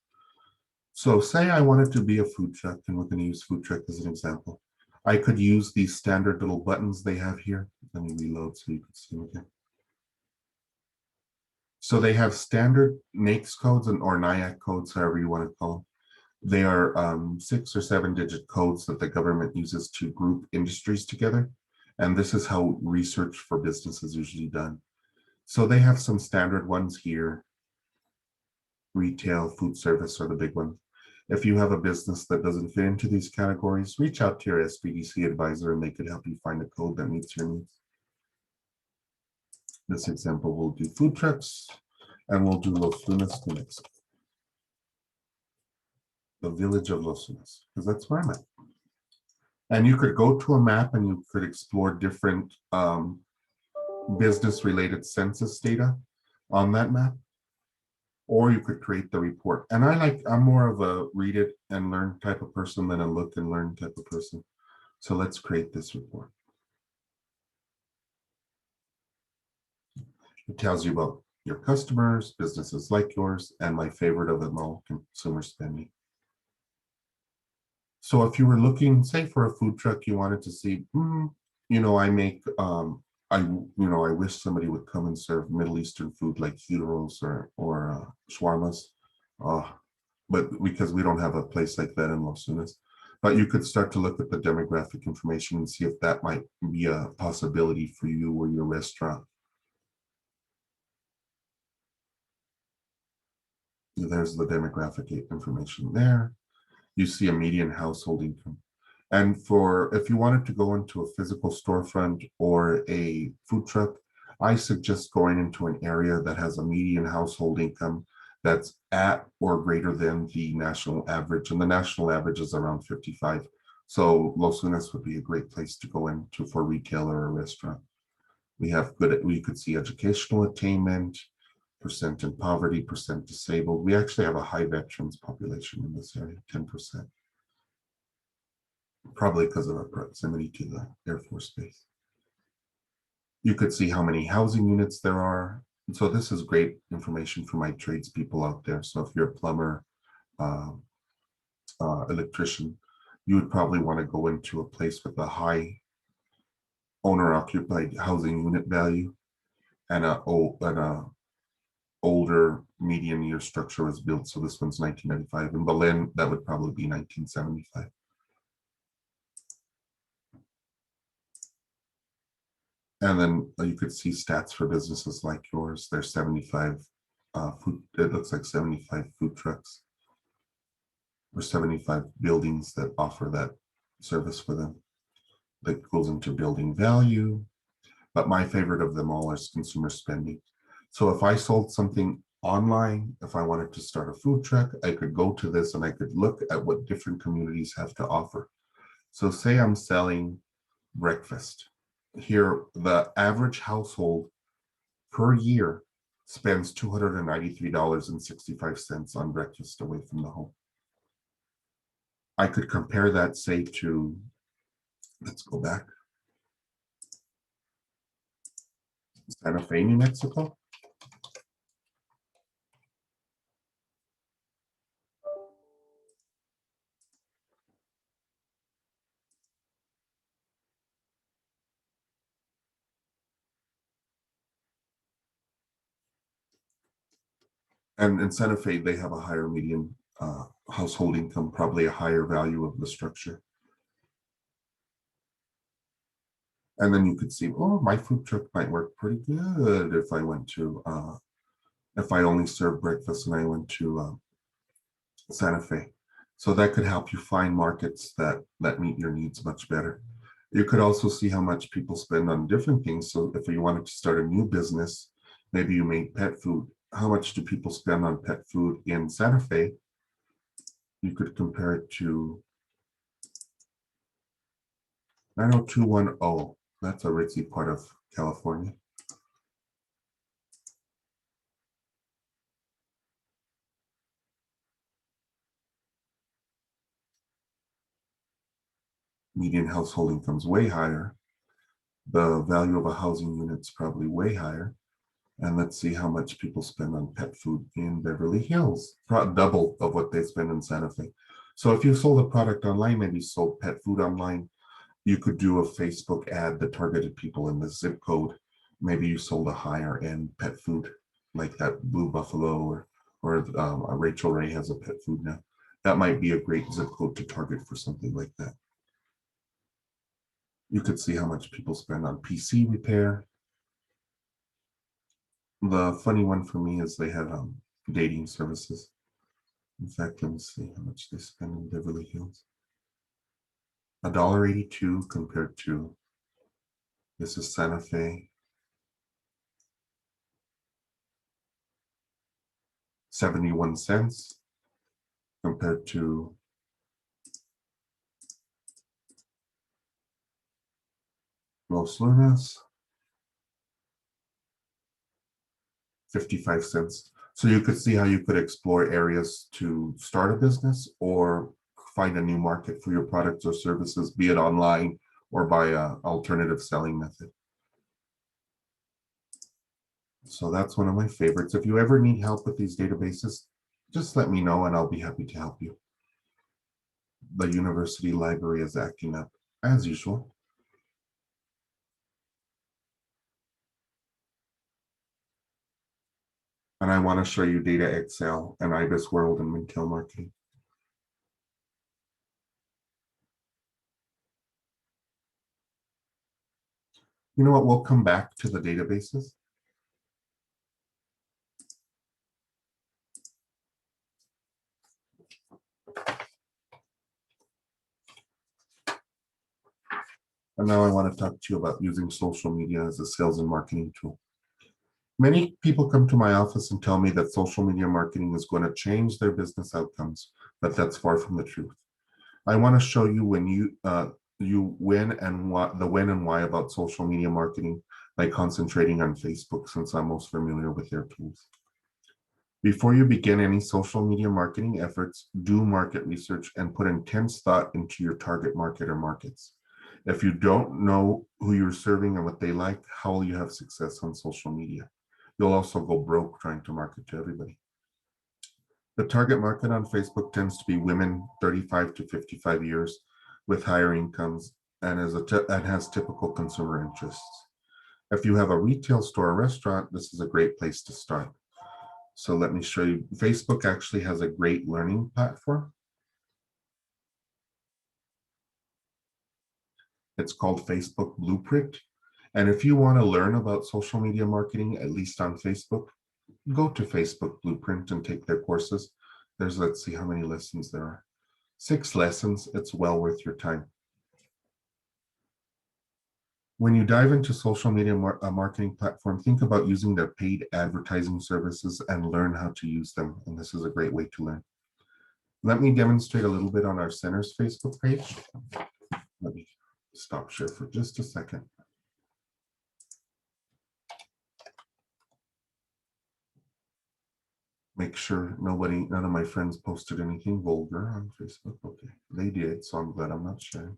S2: So say I wanted to be a food truck, and we're going to use food truck as an example. I could use these standard little buttons they have here. Let me reload so you can see them again. So they have standard NAICS codes or NIAC codes, however you want to call them. They are 6 or 7 digit codes that the government uses to group industries together. And this is how research for business is usually done. So they have some standard ones here. Retail, food service are the big ones. If you have a business that doesn't fit into these categories, reach out to your SBDC advisor and they could help you find a code that meets your needs. This example, we'll do food trucks and we'll do Los Lunas, New Mexico. The village of Los Lunas, because that's where I'm at. And you could go to a map and you could explore different business related census data on that map. Or you could create the report. And I'm more of a read it and learn type of person than a look and learn type of person. So let's create this report. It tells you about your customers, businesses like yours, and my favorite of them all, consumer spending. So if you were looking, say for a food truck, you wanted to see, I make, I wish somebody would come and serve Middle Eastern food like gyros or shawarmas, but because we don't have a place like that in Los Lunas. But you could start to look at the demographic information and see if that might be a possibility for you or your restaurant. There's the demographic information there. You see a median household income. And if you wanted to go into a physical storefront or a food truck, I suggest going into an area that has a median household income that's at or greater than the national average. And the national average is around 55. So Los Lunas would be a great place to go into for retail or a restaurant. We could see educational attainment, percent in poverty, percent disabled. We actually have a high veterans population in this area, 10%. Probably because of our proximity to the Air Force Base. You could see how many housing units there are. And so this is great information for my tradespeople out there. So if you're a plumber, electrician, you would probably want to go into a place with a high owner-occupied housing unit value and a older median year structure was built. So this one's 1995. In Berlin, that would probably be 1975. And then you could see stats for businesses like yours. There's 75 it looks like 75 food trucks or 75 buildings that offer that service for them. That goes into building value. But my favorite of them all is consumer spending. So if I sold something online, if I wanted to start a food truck, I could go to this and I could look at what different communities have to offer. So say I'm selling breakfast. Here, the average household per year spends $293.65 on breakfast away from the home. I could compare that, say, to, let's go back, Santa Fe, New Mexico. And in Santa Fe, they have a higher median household income, probably a higher value of the structure. And then you could see, oh, my food truck might work pretty good if I went to, if I only served breakfast and I went to Santa Fe. So that could help you find markets that meet your needs much better. You could also see how much people spend on different things. So if you wanted to start a new business, maybe you made pet food. How much do people spend on pet food in Santa Fe? You could compare it to 90210. That's a ritzy part of California. Median household income's way higher. The value of a housing unit's probably way higher. And let's see how much people spend on pet food in Beverly Hills, double of what they spend in Santa Fe. So if you sold a product online, maybe you sold pet food online, you could do a Facebook ad that targeted people in the zip code. Maybe you sold a higher end pet food, like that Blue Buffalo, or Rachel Ray has a pet food now. That might be a great zip code to target for something like that. You could see how much people spend on PC repair. The funny one for me is they have dating services. In fact, let me see how much they spend in Beverly Hills. $1.82 compared to, this is Santa Fe, 71 cents compared to Los Lunas, 55 cents. So you could see how you could explore areas to start a business or find a new market for your products or services, be it online or by an alternative selling method. So that's one of my favorites. If you ever need help with these databases, just let me know and I'll be happy to help you. The university library is acting up as usual. And I want to show you Data Excel and IBIS World and Mintel Marketing. You know what? We'll come back to the databases. And now I want to talk to you about using social media as a sales and marketing tool. Many people come to my office and tell me that social media marketing is going to change their business outcomes, but that's far from the truth. I want to show you when you when and what the when and why about social media marketing by concentrating on Facebook, since I'm most familiar with their tools. Before you begin any social media marketing efforts, do market research and put intense thought into your target market or markets. If you don't know who you're serving and what they like, how will you have success on social media? You'll also go broke trying to market to everybody. The target market on Facebook tends to be women 35 to 55 years with higher incomes and has typical consumer interests. If you have a retail store or restaurant, this is a great place to start. So let me show you. Facebook actually has a great learning platform. It's called Facebook Blueprint. And if you want to learn about social media marketing, at least on Facebook, go to Facebook Blueprint and take their courses. Let's see how many lessons there are. 6 lessons. It's well worth your time. When you dive into social media marketing platform, think about using their paid advertising services and learn how to use them. And this is a great way to learn. Let me demonstrate a little bit on our center's Facebook page. Let me stop share for just a second. make sure none of my friends posted anything vulgar on Facebook. Okay, they did, so I'm glad I'm not sharing.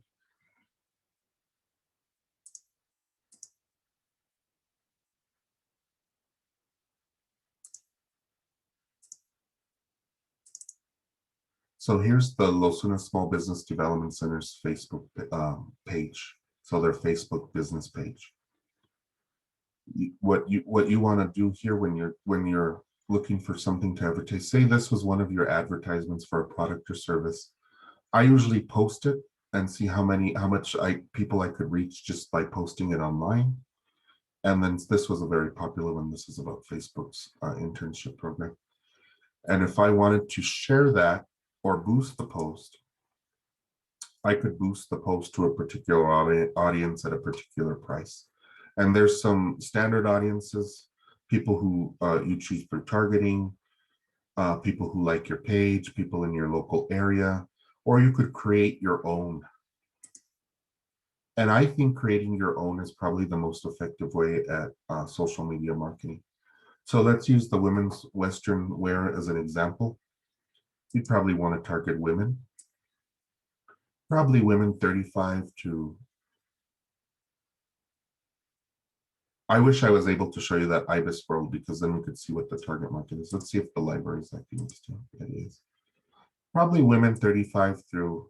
S2: So here's the Losuna Small Business Development Center's Facebook page. So their Facebook business page. What you want to do here when you're looking for something to advertise, say this was one of your advertisements for a product or service. I usually post it and see how much people I could reach just by posting it online. And then this was a very popular one. This is about Facebook's internship program. And if I wanted to share that or boost the post, I could boost the post to a particular audience at a particular price. And there's some standard audiences, people who you choose for targeting, people who like your page, people in your local area, or you could create your own. And I think creating your own is probably the most effective way at social media marketing. So let's use the women's Western wear as an example. You probably want to target women, probably women 35 to, I wish I was able to show you that IBIS world because then we could see what the target market is. Let's see if the library is acting this time. It is. Probably women 35 through,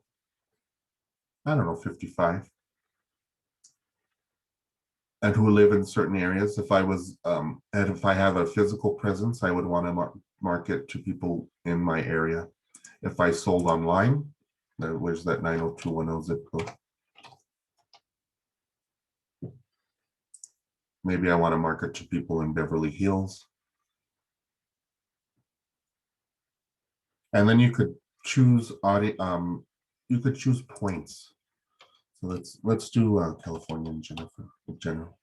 S2: I don't know, 55. And who live in certain areas. If I was, and if I have a physical presence, I would want to market to people in my area. If I sold online, where's that 90210 zip code? Maybe I want to market to people in Beverly Hills. And then you could choose you could choose points. So let's do California in general.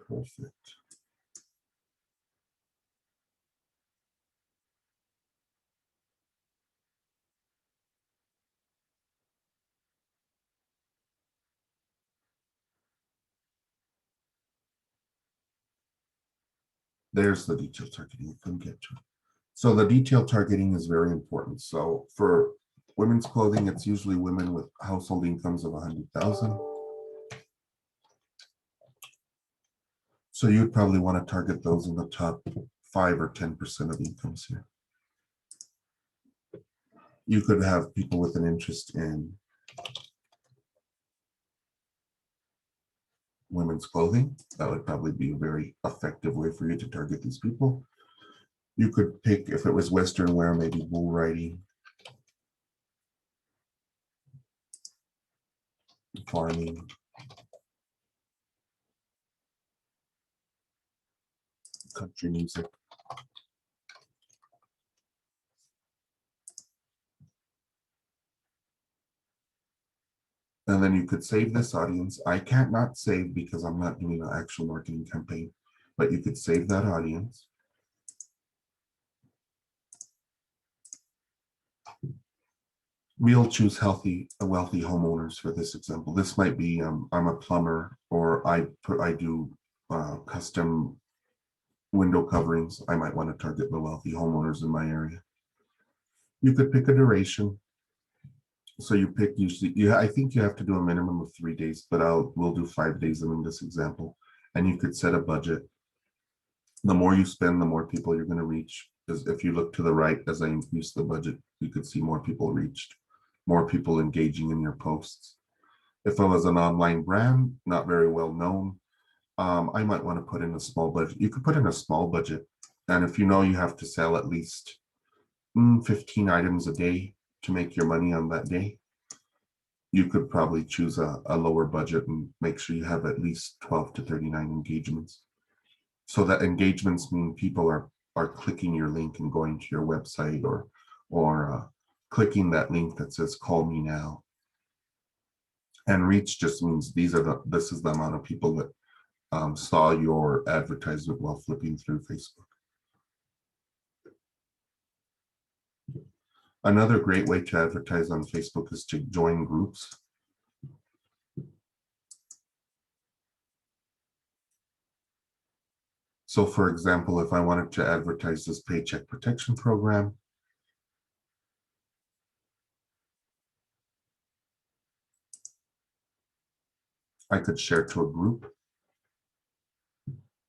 S2: Perfect. There's the detailed targeting. I couldn't get to it. So the detailed targeting is very important. So for women's clothing, it's usually women with household incomes of 100,000. So you'd probably want to target those in the top 5 or 10% of incomes here. You could have people with an interest in women's clothing. That would probably be a very effective way for you to target these people. You could pick, if it was Western wear, maybe wool riding, farming, country music. And then you could save this audience. I can't not save because I'm not doing an actual marketing campaign, but you could save that audience. We'll choose wealthy homeowners for this example. This might be I'm a plumber, or I do custom window coverings. I might want to target the wealthy homeowners in my area. You could pick a duration. So you pick usually, I think you have to do a minimum of 3 days, but we'll do 5 days in this example. And you could set a budget. The more you spend, the more people you're going to reach. Because if you look to the right, as I increase the budget, you could see more people reached, more people engaging in your posts. If I was an online brand, not very well known, I might want to put in a small budget. You could put in a small budget. And if you know you have to sell at least 15 items a day to make your money on that day, you could probably choose a lower budget and make sure you have at least 12 to 39 engagements. So that engagements mean people are clicking your link and going to your website, or clicking that link that says call me now. And reach just means this is the amount of people that saw your advertisement while flipping through Facebook. Another great way to advertise on Facebook is to join groups. So for example, if I wanted to advertise this paycheck protection program, I could share to a group.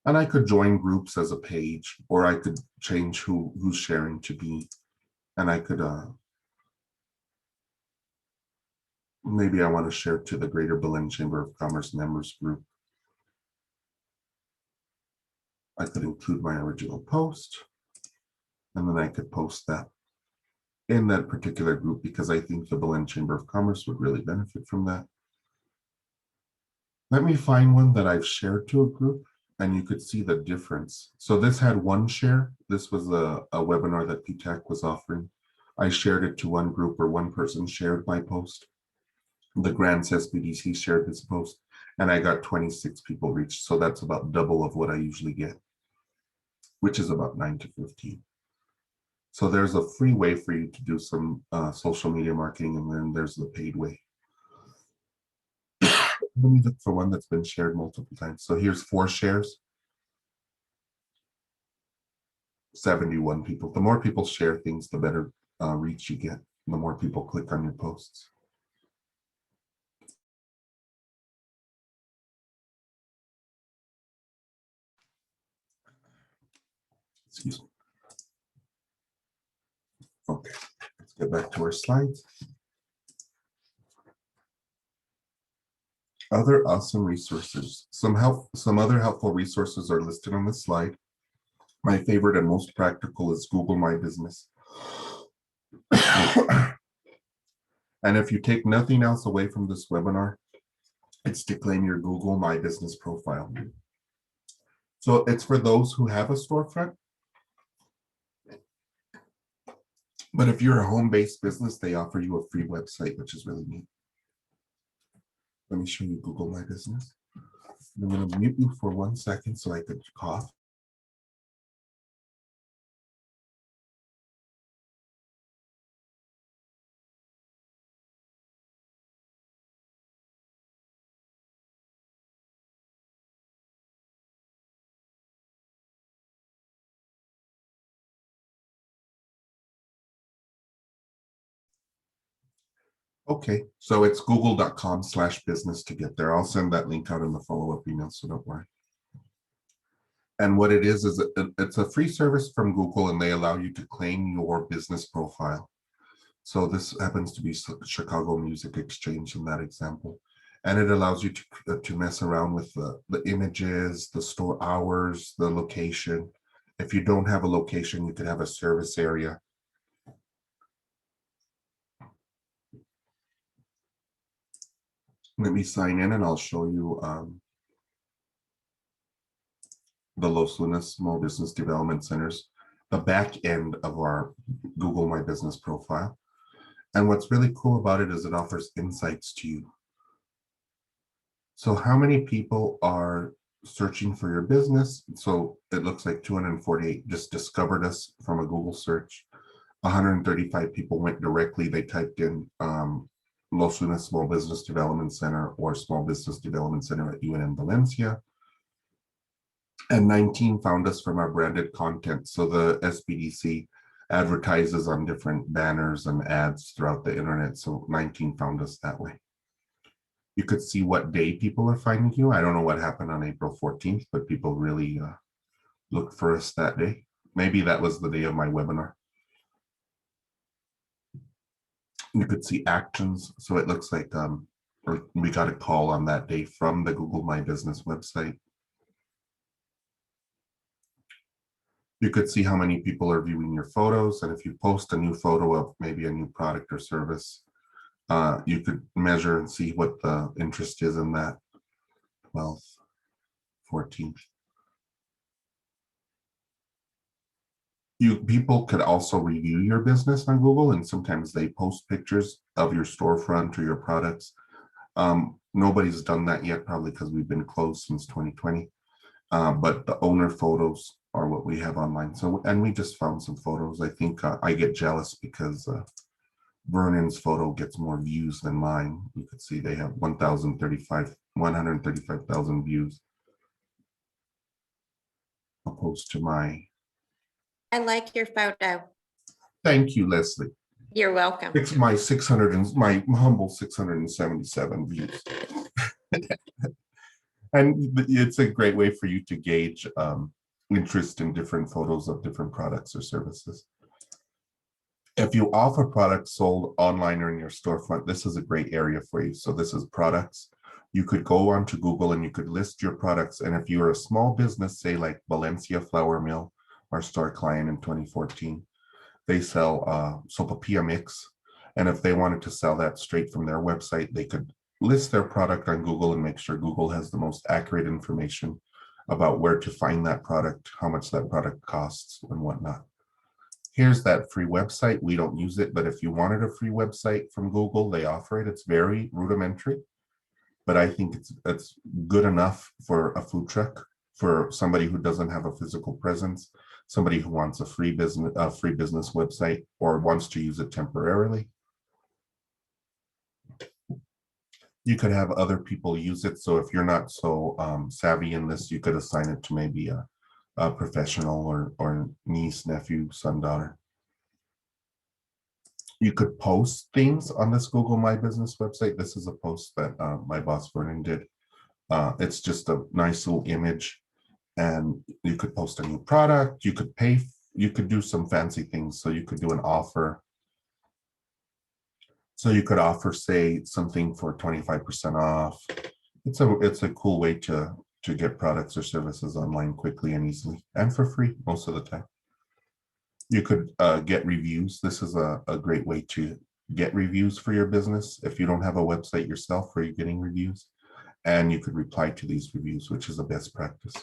S2: And I could join groups as a page, or I could change who's sharing to be. And I could, maybe I want to share to the Greater Berlin Chamber of Commerce members group. I could include my original post, and then I could post that in that particular group because I think the Berlin Chamber of Commerce would really benefit from that. Let me find one that I've shared to a group and you could see the difference. So this had one share. This was a webinar that PTAC was offering. I shared it to one group, or one person shared my post. The Grants SBDC shared this post and I got 26 people reached. So that's about double of what I usually get, which is about 9 to 15. So there's a free way for you to do some social media marketing, and then there's the paid way. Let me look for one that's been shared multiple times. So here's 4 shares, 71 people. The more people share things, the better reach you get. The more people click on your posts. Excuse me. Okay, let's get back to our slides. Other awesome resources. Some other helpful resources are listed on this slide. My favorite and most practical is Google My Business. And if you take nothing else away from this webinar, it's to claim your Google My Business profile. So it's for those who have a storefront. But if you're a home-based business, they offer you a free website, which is really neat. Let me show you Google My Business. I'm going to mute you for 1 second so I could cough. Okay, so it's google.com/business to get there. I'll send that link out in the follow-up email, so don't worry. And what it is it's a free service from Google, and they allow you to claim your business profile. So this happens to be Chicago Music Exchange in that example. And it allows you to mess around with the images, the store hours, the location. If you don't have a location, you could have a service area. Let me sign in and I'll show you the Los Lunas Small Business Development Centers, the back end of our Google My Business profile. And what's really cool about it is it offers insights to you. So how many people are searching for your business? So it looks like 248 just discovered us from a Google search. 135 people went directly, they typed in Los Lunas Small Business Development Center or Small Business Development Center at UNM Valencia. And 19 found us from our branded content. So the SBDC advertises on different banners and ads throughout the internet. So 19 found us that way. You could see what day people are finding you. I don't know what happened on April 14th, but people really looked for us that day. Maybe that was the day of my webinar. You could see actions. So it looks like we got a call on that day from the Google My Business website. You could see how many people are viewing your photos. And if you post a new photo of maybe a new product or service, you could measure and see what the interest is in that. 12th, 14th. People could also review your business on Google, and sometimes they post pictures of your storefront or your products. Nobody's done that yet, probably because we've been closed since 2020. But the owner photos are what we have online. So, and we just found some photos. I think I get jealous because Vernon's photo gets more views than mine. You could see they have 135,000 views. opposed to my,
S1: I like your photo.
S2: thank you, Leslie.
S1: You're welcome.
S2: It's my 600 and my humble 677 views. And it's a great way for you to gauge interest in different photos of different products or services. If you offer products sold online or in your storefront, this is a great area for you. So this is products. You could go onto Google and you could list your products. And if you're a small business, say like Valencia Flour Mill, our store client in 2014, they sell sopapilla mix. And if they wanted to sell that straight from their website, they could list their product on Google and make sure Google has the most accurate information about where to find that product, how much that product costs, and whatnot. Here's that free website. We don't use it, but if you wanted a free website from Google, they offer it. It's very rudimentary, but I think it's good enough for a food truck, for somebody who doesn't have a physical presence, somebody who wants a free business website or wants to use it temporarily. You could have other people use it. So if you're not so savvy in this, you could assign it to maybe a professional or niece, nephew, son, daughter. You could post things on this Google My Business website. This is a post that my boss Vernon did. It's just a nice little image, and you could post a new product. You could pay. You could do some fancy things. So you could do an offer. So you could offer, say, something for 25% off. It's a cool way to get products or services online quickly and easily, and for free most of the time. You could get reviews. This is a great way to get reviews for your business if you don't have a website yourself where you're getting reviews. And you could reply to these reviews, which is a best practice.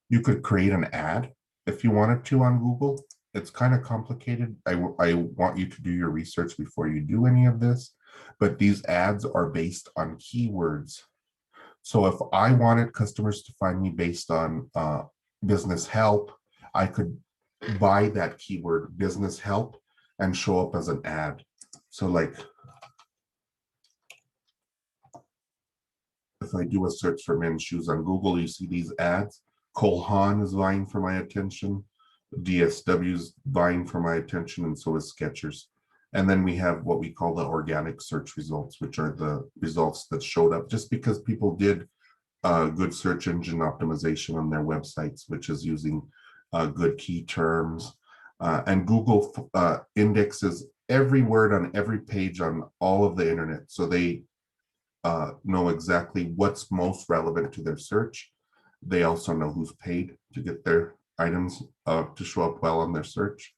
S2: You could create an ad if you wanted to on Google. It's kind of complicated. I want you to do your research before you do any of this, but these ads are based on keywords. So if I wanted customers to find me based on business help, I could buy that keyword business help and show up as an ad. So like if I do a search for men's shoes on Google, you see these ads. Cole Haan is vying for my attention. DSW is vying for my attention, and so is Skechers. And then we have what we call the organic search results, which are the results that showed up just because people did good search engine optimization on their websites, which is using good key terms. And Google indexes every word on every page on all of the internet. So they know exactly what's most relevant to their search. They also know who's paid to get their items to show up well on their search.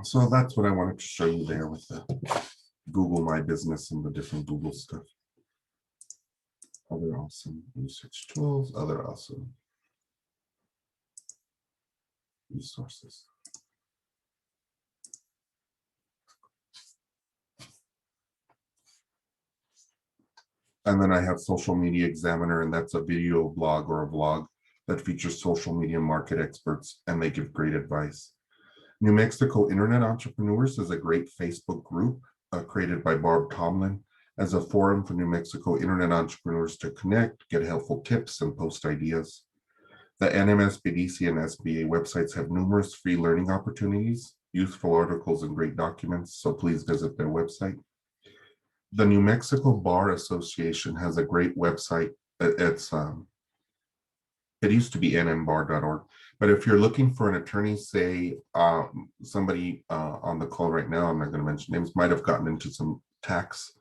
S2: So that's what I wanted to show you there with the Google My Business and the different Google stuff. Other awesome research tools, other awesome resources. And then I have Social Media Examiner, and that's a video blog or a vlog that features social media market experts, and they give great advice. New Mexico Internet Entrepreneurs is a great Facebook group created by Barb Tomlin as a forum for New Mexico Internet entrepreneurs to connect, get helpful tips, and post ideas. The NMSBDC and SBA websites have numerous free learning opportunities, useful articles, and great documents, so please visit their website. The New Mexico Bar Association has a great website. It used to be nmbar.org, but if you're looking for an attorney, say somebody on the call right now, I'm not going to mention names, might have gotten into some tax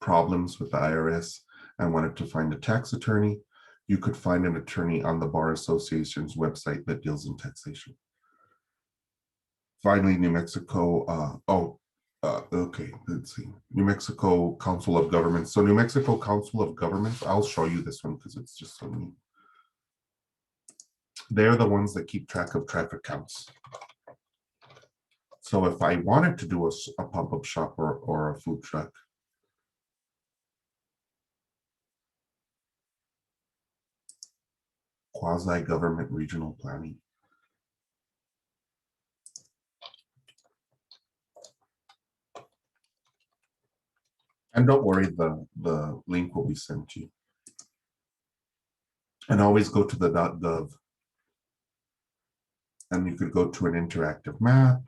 S2: problems with the IRS and wanted to find a tax attorney, you could find an attorney on the Bar Association's website that deals in taxation. Finally, New Mexico, okay, let's see. New Mexico Council of Governments. So New Mexico Council of Governments, I'll show you this one because it's just so neat. They're the ones that keep track of traffic counts. So if I wanted to do a pop-up shop or a food truck, quasi-government regional planning. And don't worry, the link will be sent to you. And always go to the .gov. And you could go to an interactive map.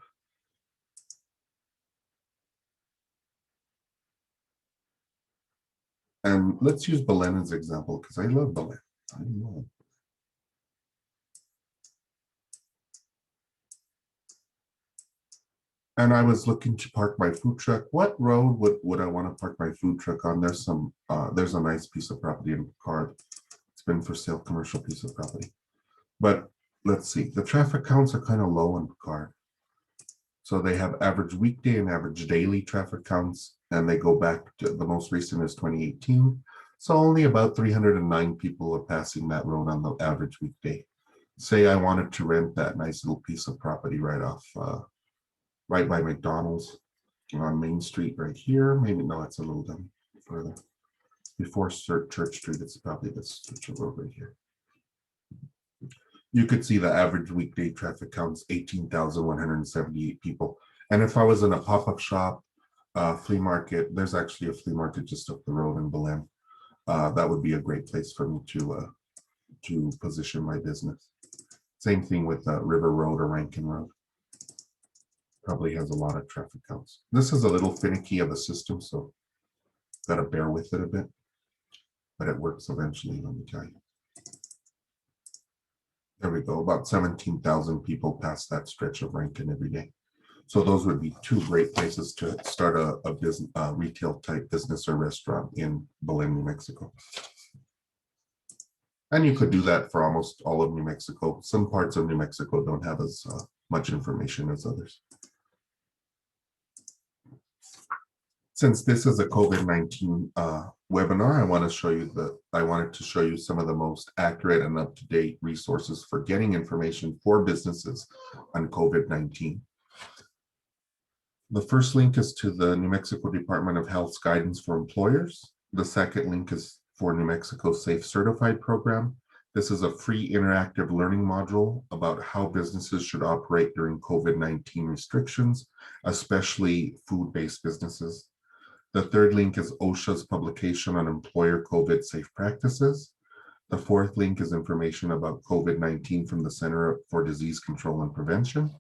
S2: And let's use Belen as an example because I love Belen. I love. And I was looking to park my food truck. What road would I want to park my food truck on? There's a nice piece of property in Card. It's been for sale, commercial piece of property. But let's see, the traffic counts are kind of low on Card. So they have average weekday and average daily traffic counts, and they go back to the most recent is 2018. So only about 309 people are passing that road on the average weekday. Say I wanted to rent that nice little piece of property right by McDonald's on Main Street right here. Maybe no, it's a little down further. Before Church Street, it's probably this stretch of road right here. You could see the average weekday traffic counts 18,178 people. And if I was in a pop-up shop, flea market, there's actually a flea market just up the road in Belen. That would be a great place for me to position my business. Same thing with River Road or Rankin Road. Probably has a lot of traffic counts. This is a little finicky of a system, so gotta bear with it a bit, but it works eventually, let me tell you. There we go, about 17,000 people pass that stretch of Rankin every day. So those would be two great places to start a business, retail type business or restaurant in Belen, New Mexico. And you could do that for almost all of New Mexico. Some parts of New Mexico don't have as much information as others. Since this is a COVID-19 webinar, I wanted to show you some of the most accurate and up-to-date resources for getting information for businesses on COVID-19. The first link is to the New Mexico Department of Health's guidance for employers. The second link is for New Mexico Safe Certified program. This is a free interactive learning module about how businesses should operate during COVID-19 restrictions, especially food-based businesses. The third link is OSHA's publication on employer COVID safe practices. The fourth link is information about COVID-19 from the Center for Disease Control and Prevention.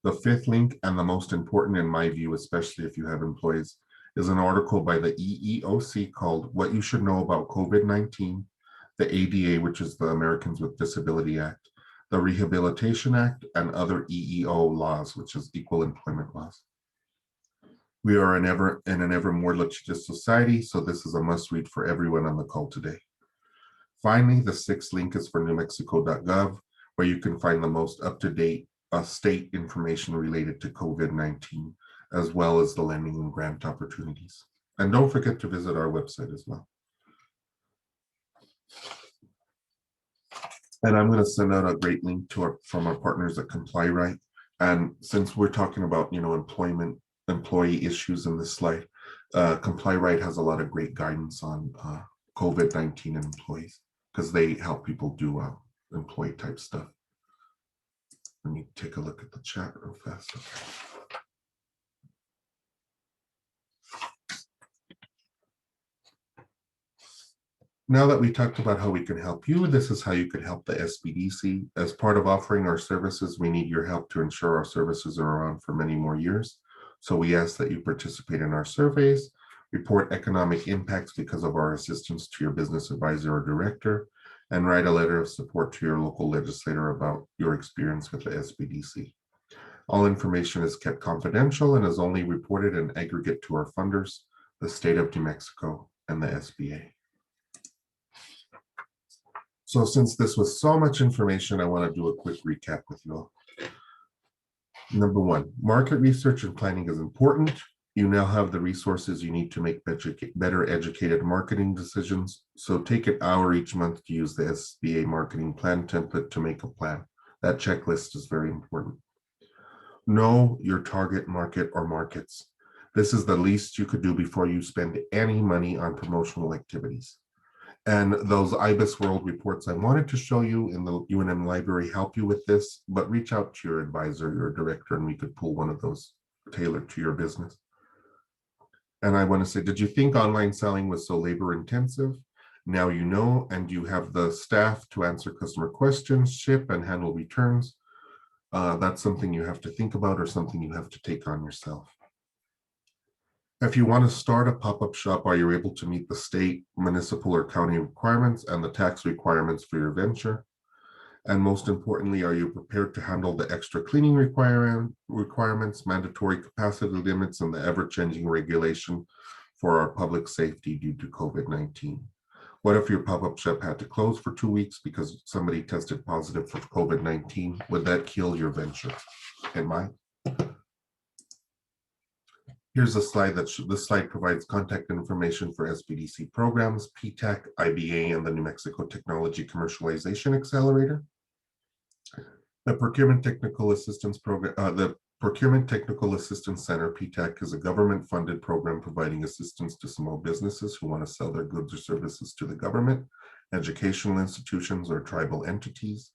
S2: The fifth link, and the most important in my view, especially if you have employees, is an article by the EEOC called What You Should Know About COVID-19, the ADA, which is the Americans with Disability Act, the Rehabilitation Act, and other EEO laws, which is equal employment laws. We are in an ever more litigious society, so this is a must read for everyone on the call today. Finally, the sixth link is for newmexico.gov, where you can find the most up-to-date state information related to COVID-19, as well as the lending and grant opportunities. And don't forget to visit our website as well. And I'm going to send out a great link to from our partners at Comply Right. And since we're talking about, employee issues in this slide, Comply Right has a lot of great guidance on COVID-19 and employees, because they help people do employee type stuff. Let me take a look at the chat real fast. Now that we talked about how we can help you, this is how you could help the SBDC. As part of offering our services, we need your help to ensure our services are around for many more years. So we ask that you participate in our surveys, report economic impacts because of our assistance to your business advisor or director, and write a letter of support to your local legislator about your experience with the SBDC. All information is kept confidential and is only reported in aggregate to our funders, the state of New Mexico, and the SBA. So since this was so much information, I want to do a quick recap with you all. Number one, market research and planning is important. You now have the resources you need to make better educated marketing decisions. So take an hour each month to use the SBA marketing plan template to make a plan. That checklist is very important. Know your target market or markets. This is the least you could do before you spend any money on promotional activities. And those IBIS World reports I wanted to show you in the UNM library help you with this, but reach out to your advisor, your director, and we could pull one of those tailored to your business. And I want to say, did you think online selling was so labor intensive? Now you know, and you have the staff to answer customer questions, ship and handle returns. That's something you have to think about or something you have to take on yourself. If you want to start a pop-up shop, are you able to meet the state, municipal, or county requirements and the tax requirements for your venture? And most importantly, are you prepared to handle the extra cleaning requirements, mandatory capacity limits, and the ever-changing regulation for our public safety due to COVID-19? What if your pop-up shop had to close for 2 weeks because somebody tested positive for COVID-19? Would that kill your venture? It might. Here's a slide this slide provides contact information for SBDC programs, PTAC, IBA, and the New Mexico Technology Commercialization Accelerator. The Procurement Technical Assistance Program, the Procurement Technical Assistance Center, PTAC, is a government-funded program providing assistance to small businesses who want to sell their goods or services to the government, educational institutions, or tribal entities.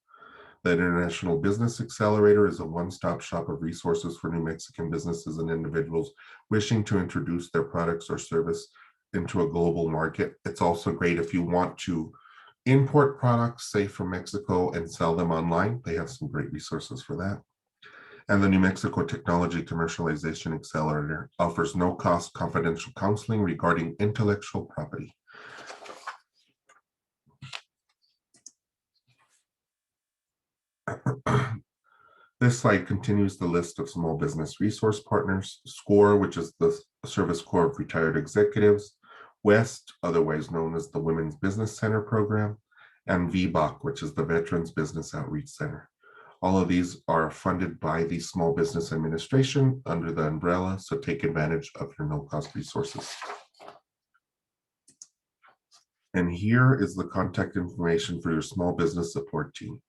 S2: The International Business Accelerator is a one-stop shop of resources for New Mexican businesses and individuals wishing to introduce their products or service into a global market. It's also great if you want to import products, say from Mexico, and sell them online. They have some great resources for that. And the New Mexico Technology Commercialization Accelerator offers no-cost confidential counseling regarding intellectual property. This slide continues the list of small business resource partners: SCORE, which is the Service Corps of Retired Executives; WEST, otherwise known as the Women's Business Center Program; and VBOC, which is the Veterans Business Outreach Center. All of these are funded by the Small Business Administration under the umbrella, so take advantage of your no-cost resources. And here is the contact information for your small business support team.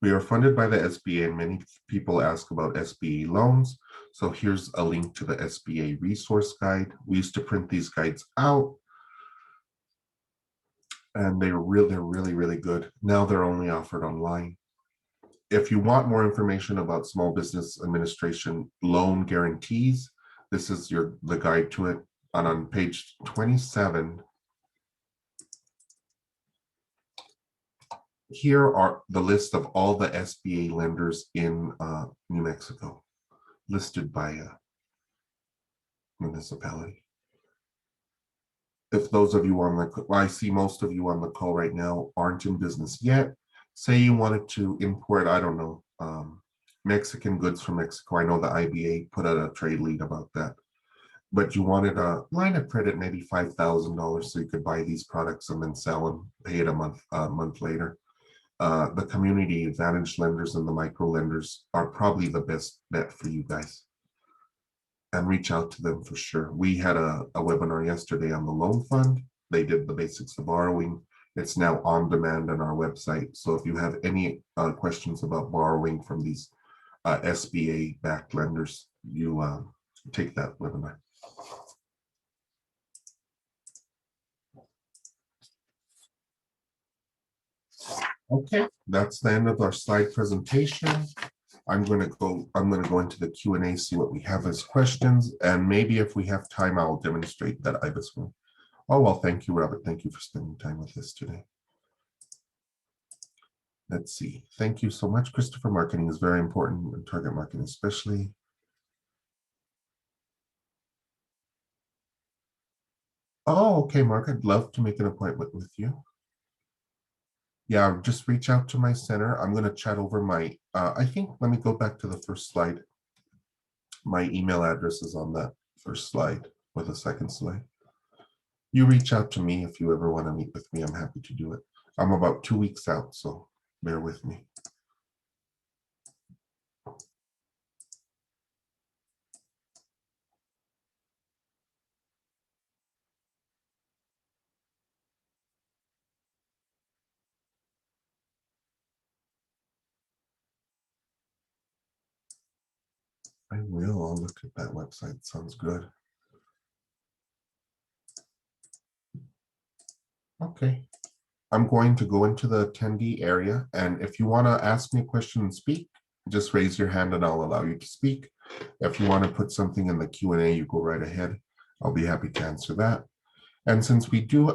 S2: We are funded by the SBA, and many people ask about SBA loans. So here's a link to the SBA resource guide. We used to print these guides out, and they're really good. Now they're only offered online. If you want more information about Small Business Administration loan guarantees, this is the guide to it. And on page 27, here are the list of all the SBA lenders in New Mexico, listed by municipality. If those of you on the, I see most of you on the call right now aren't in business yet. Say you wanted to import, I don't know, Mexican goods from Mexico. I know the IBA put out a trade lead about that. But you wanted a line of credit, maybe $5,000, so you could buy these products and then sell them, pay it a month later. The community advantage lenders and the micro lenders are probably the best bet for you guys. And reach out to them for sure. We had a webinar yesterday on the loan fund. They did the basics of borrowing. It's now on demand on our website. So if you have any questions about borrowing from these SBA backed lenders, you take that webinar. Okay, that's the end of our slide presentation. I'm going to go into the Q&A, see what we have as questions, and maybe if we have time, I'll demonstrate that IBIS one. Oh, well, thank you, Robert. Thank you for spending time with us today. Let's see. Thank you so much, Christopher. Marketing is very important, and target marketing especially. Oh, okay, Mark. I'd love to make an appointment with you. Yeah, just reach out to my center. I'm going to chat over my, I think, let me go back to the first slide. My email address is on that first slide or the second slide. You reach out to me if you ever want to meet with me. I'm happy to do it. I'm about 2 weeks out, so bear with me. I will. I'll look at that website. Sounds good. Okay. I'm going to go into the attendee area, and if you want to ask me a question and speak, just raise your hand and I'll allow you to speak. If you want to put something in the Q&A, you go right ahead. I'll be happy to answer that. And since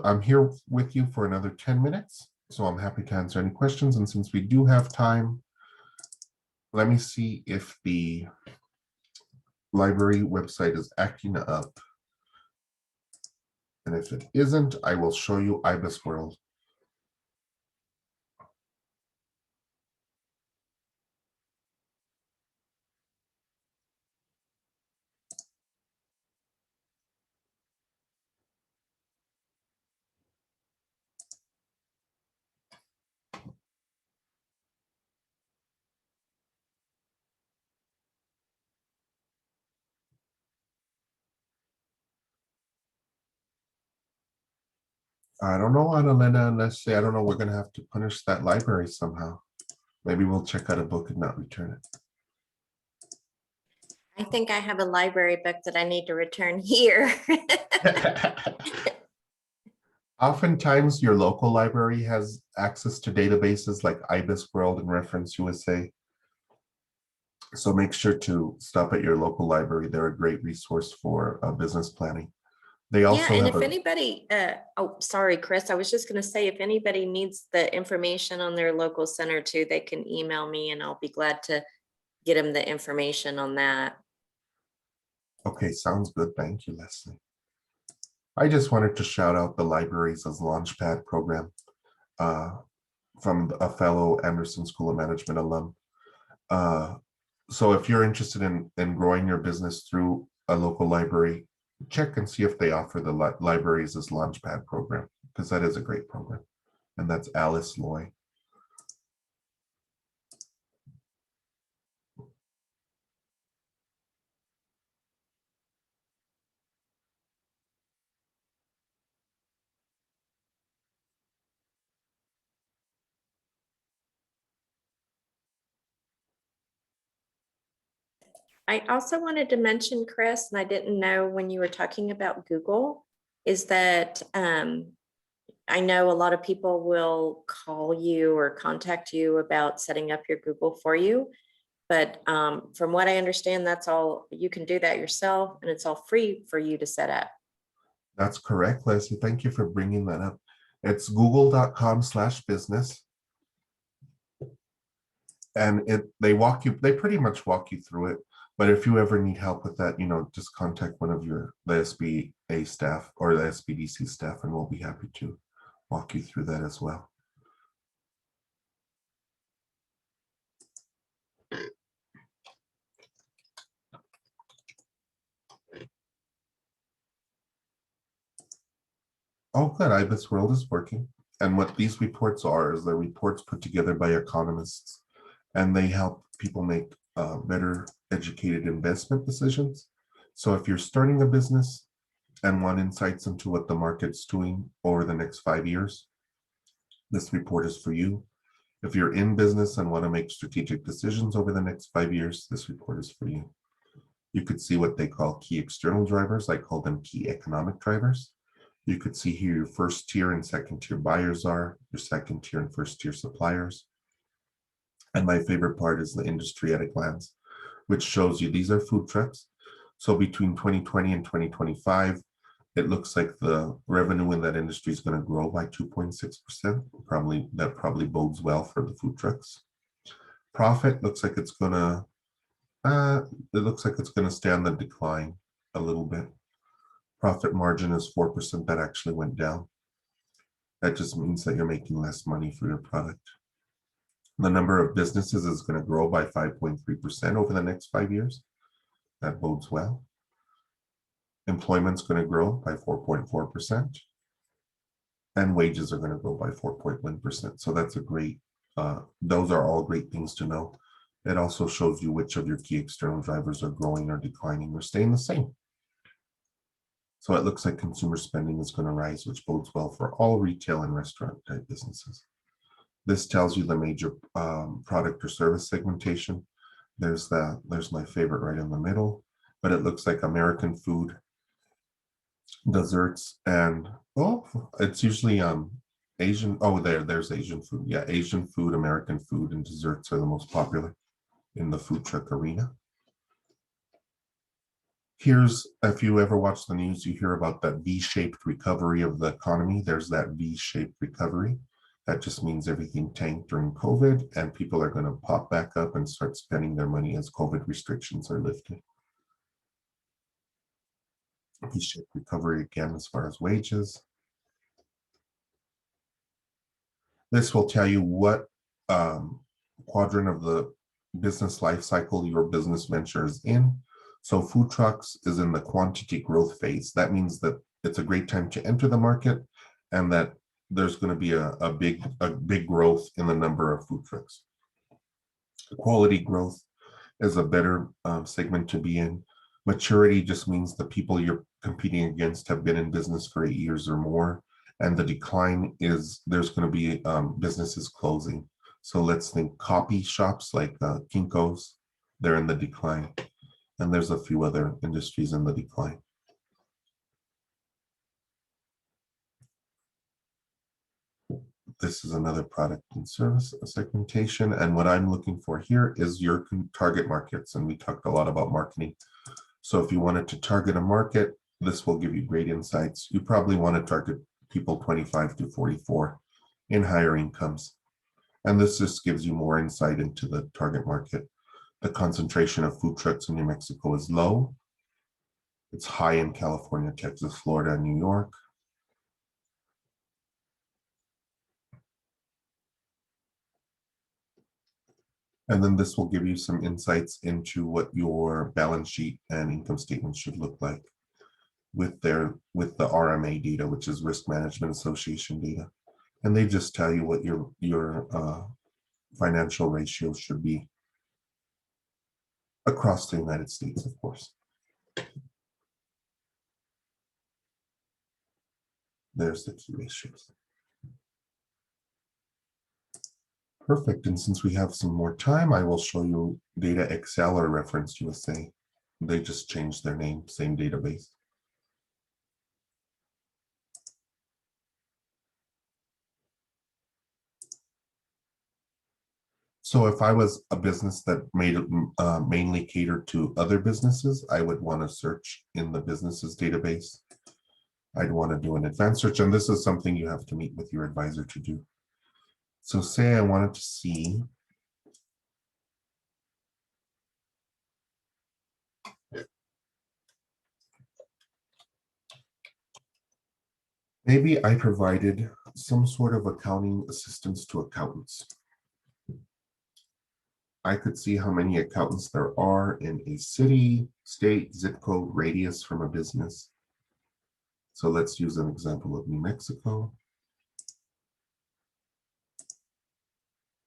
S2: I'm here with you for another 10 minutes, so I'm happy to answer any questions. And since we do have time, let me see if the library website is acting up. And if it isn't, I will show you IBIS World. I don't know, Annalena, unless I don't know, we're gonna have to punish that library somehow. Maybe we'll check out a book and not return
S1: I think I have a library book that I need to return here.
S2: it. Oftentimes, your local library has access to databases like IBIS World and Reference USA. So make sure to stop at your local library. They're a great resource for business planning. They
S1: Yeah,
S2: also
S1: and
S2: have
S1: if
S2: a,
S1: anybody, oh, sorry, Chris, I was just gonna say, if anybody needs the information on their local center too, they can email me and I'll be glad to get them the information on that.
S2: okay, sounds good. Thank you, Leslie. I just wanted to shout out the libraries as Launchpad program uh, from a fellow Anderson School of Management alum. Uh, so if you're interested in growing your business through a local library, check and see if they offer the libraries as Launchpad program, because that is a great program. And that's Alice Loy.
S1: I also wanted to mention, Chris, and I didn't know when you were talking about Google, is that I know a lot of people will call you or contact you about setting up your Google for you. But from what I understand, that's all, you can do that yourself and it's all free for you to set up.
S2: That's correct, Leslie. Thank you for bringing that up. It's google.com/business. And they pretty much walk you through it. But if you ever need help with that, just contact one of the SBA staff or the SBDC staff, and we'll be happy to walk you through that as well. Oh, good. IBIS World is working. And what these reports are is the reports put together by economists, and they help people make better educated investment decisions. So if you're starting a business and want insights into what the market's doing over the next 5 years, this report is for you. If you're in business and want to make strategic decisions over the next 5 years, this report is for you. You could see what they call key external drivers. I call them key economic drivers. You could see here your first tier and second tier buyers are, your second tier and first tier suppliers. And my favorite part is the industry at a glance, which shows you these are food trucks. So between 2020 and 2025, it looks like the revenue in that industry is going to grow by 2.6%. That probably bodes well for the food trucks. Profit looks like it's gonna stay on the decline a little bit. Profit margin is 4%. That actually went down. That just means that you're making less money for your product. The number of businesses is going to grow by 5.3% over the next 5 years. That bodes well. Employment's going to grow by 4.4%. And wages are going to grow by 4.1%. So that's those are all great things to know. It also shows you which of your key external drivers are growing or declining or staying the same. So it looks like consumer spending is going to rise, which bodes well for all retail and restaurant type businesses. This tells you the major product or service segmentation. There's my favorite right in the middle, but it looks like American food, desserts, and it's usually Asian. Oh, there's Asian food. Yeah, Asian food, American food, and desserts are the most popular in the food truck arena. Here's, if you ever watch the news, you hear about that V-shaped recovery of the economy. There's that V-shaped recovery. That just means everything tanked during COVID and people are going to pop back up and start spending their money as COVID restrictions are lifted. V-shaped recovery again as far as wages. This will tell you what quadrant of the business life cycle your business venture is in. So food trucks is in the quantity growth phase. That means that it's a great time to enter the market and that there's going to be a big growth in the number of food trucks. Quality growth is a better segment to be in. Maturity just means the people you're competing against have been in business for 8 years or more. And the decline is there's going to be businesses closing. So let's think coffee shops like Kinko's, they're in the decline. And there's a few other industries in the decline. This is another product and service segmentation. And what I'm looking for here is your target markets. And we talked a lot about marketing. So if you wanted to target a market, this will give you great insights. You probably want to target people 25 to 44 in higher incomes. And this just gives you more insight into the target market. The concentration of food trucks in New Mexico is low. It's high in California, Texas, Florida, and New York. And then this will give you some insights into what your balance sheet and income statement should look like with the RMA data, which is Risk Management Association data. And they just tell you what your financial ratios should be across the United States, of course. There's the key ratios. Perfect. And since we have some more time, I will show you Data Excel or Reference USA. They just changed their name, same database. So if I was a business that mainly catered to other businesses, I would want to search in the businesses database. I'd want to do an advanced search, and this is something you have to meet with your advisor to do. So say I wanted to see maybe I provided some sort of accounting assistance to accountants. I could see how many accountants there are in a city, state, zip code, radius from a business. So let's use an example of New Mexico.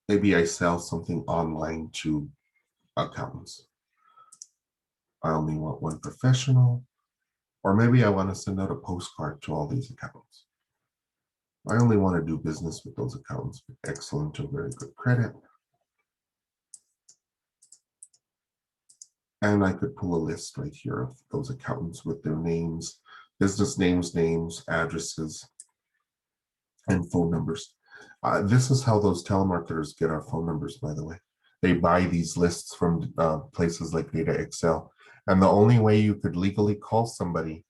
S2: Maybe I sell something online to accountants. I only want one professional, or maybe I want to send out a postcard to all these accountants. I only want to do business with those accountants with excellent or very good credit. And I could pull a list right here of those accountants with their names, business names, addresses, and phone numbers. This is how those telemarketers get our phone numbers, by the way. They buy these lists from places like Data Excel. And the only way you could legally call somebody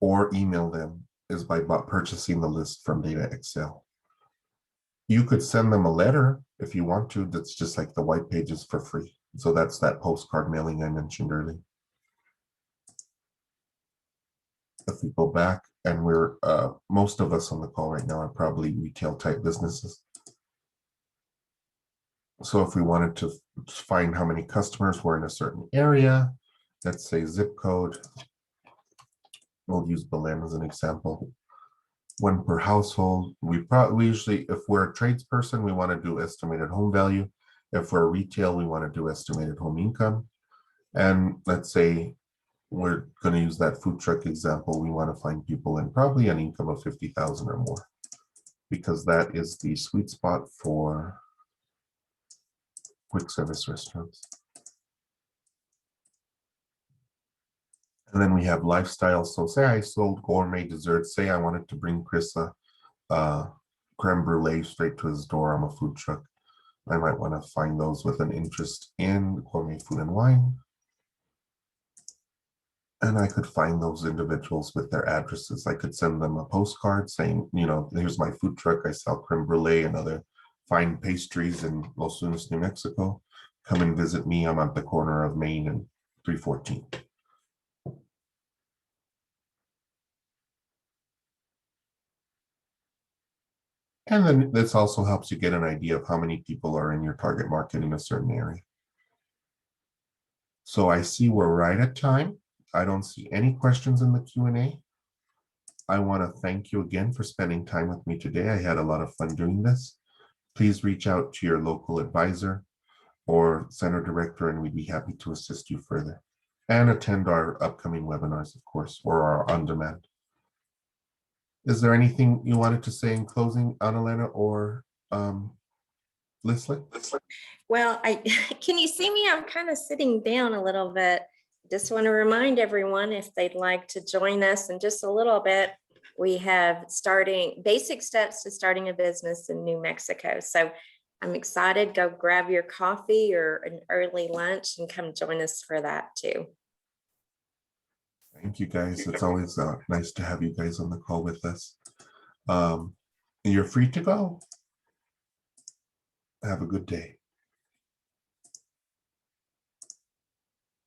S2: or email them is by purchasing the list from Data Excel. You could send them a letter if you want to, that's just like the white pages for free. So that's that postcard mailing I mentioned earlier. If we go back, and we're most of us on the call right now are probably retail type businesses. So if we wanted to find how many customers were in a certain area, let's say zip code, we'll use Belen as an example. One per household. We usually, if we're a tradesperson, we want to do estimated home value. If we're retail, we want to do estimated home income. And let's say we're going to use that food truck example. We want to find people in probably an income of 50,000 or more, because that is the sweet spot for quick service restaurants. And then we have lifestyle. So say I sold gourmet desserts. Say I wanted to bring Chris a creme brulee straight to his door. I'm a food truck. I might want to find those with an interest in gourmet food and wine. And I could find those individuals with their addresses. I could send them a postcard saying, here's my food truck. I sell creme brulee and other fine pastries in Los Lunas, New Mexico. Come and visit me. I'm at the corner of Main and 314. And then this also helps you get an idea of how many people are in your target market in a certain area. So I see we're right at time. I don't see any questions in the Q&A. I want to thank you again for spending time with me today. I had a lot of fun doing this. Please reach out to your local advisor or center director, and we'd be happy to assist you further. And attend our upcoming webinars, of course, or our on-demand. Is there anything you wanted to say in closing, Annalena or Leslie?
S1: Well, can you see me? I'm kind of sitting down a little bit. Just want to remind everyone, if they'd like to join us in just a little bit, we have basic steps to starting a business in New Mexico. So I'm excited. Go grab your coffee or an early lunch and come join us for that too.
S2: Thank you, guys. It's always nice to have you guys on the call with us. You're free to go. Have a good day.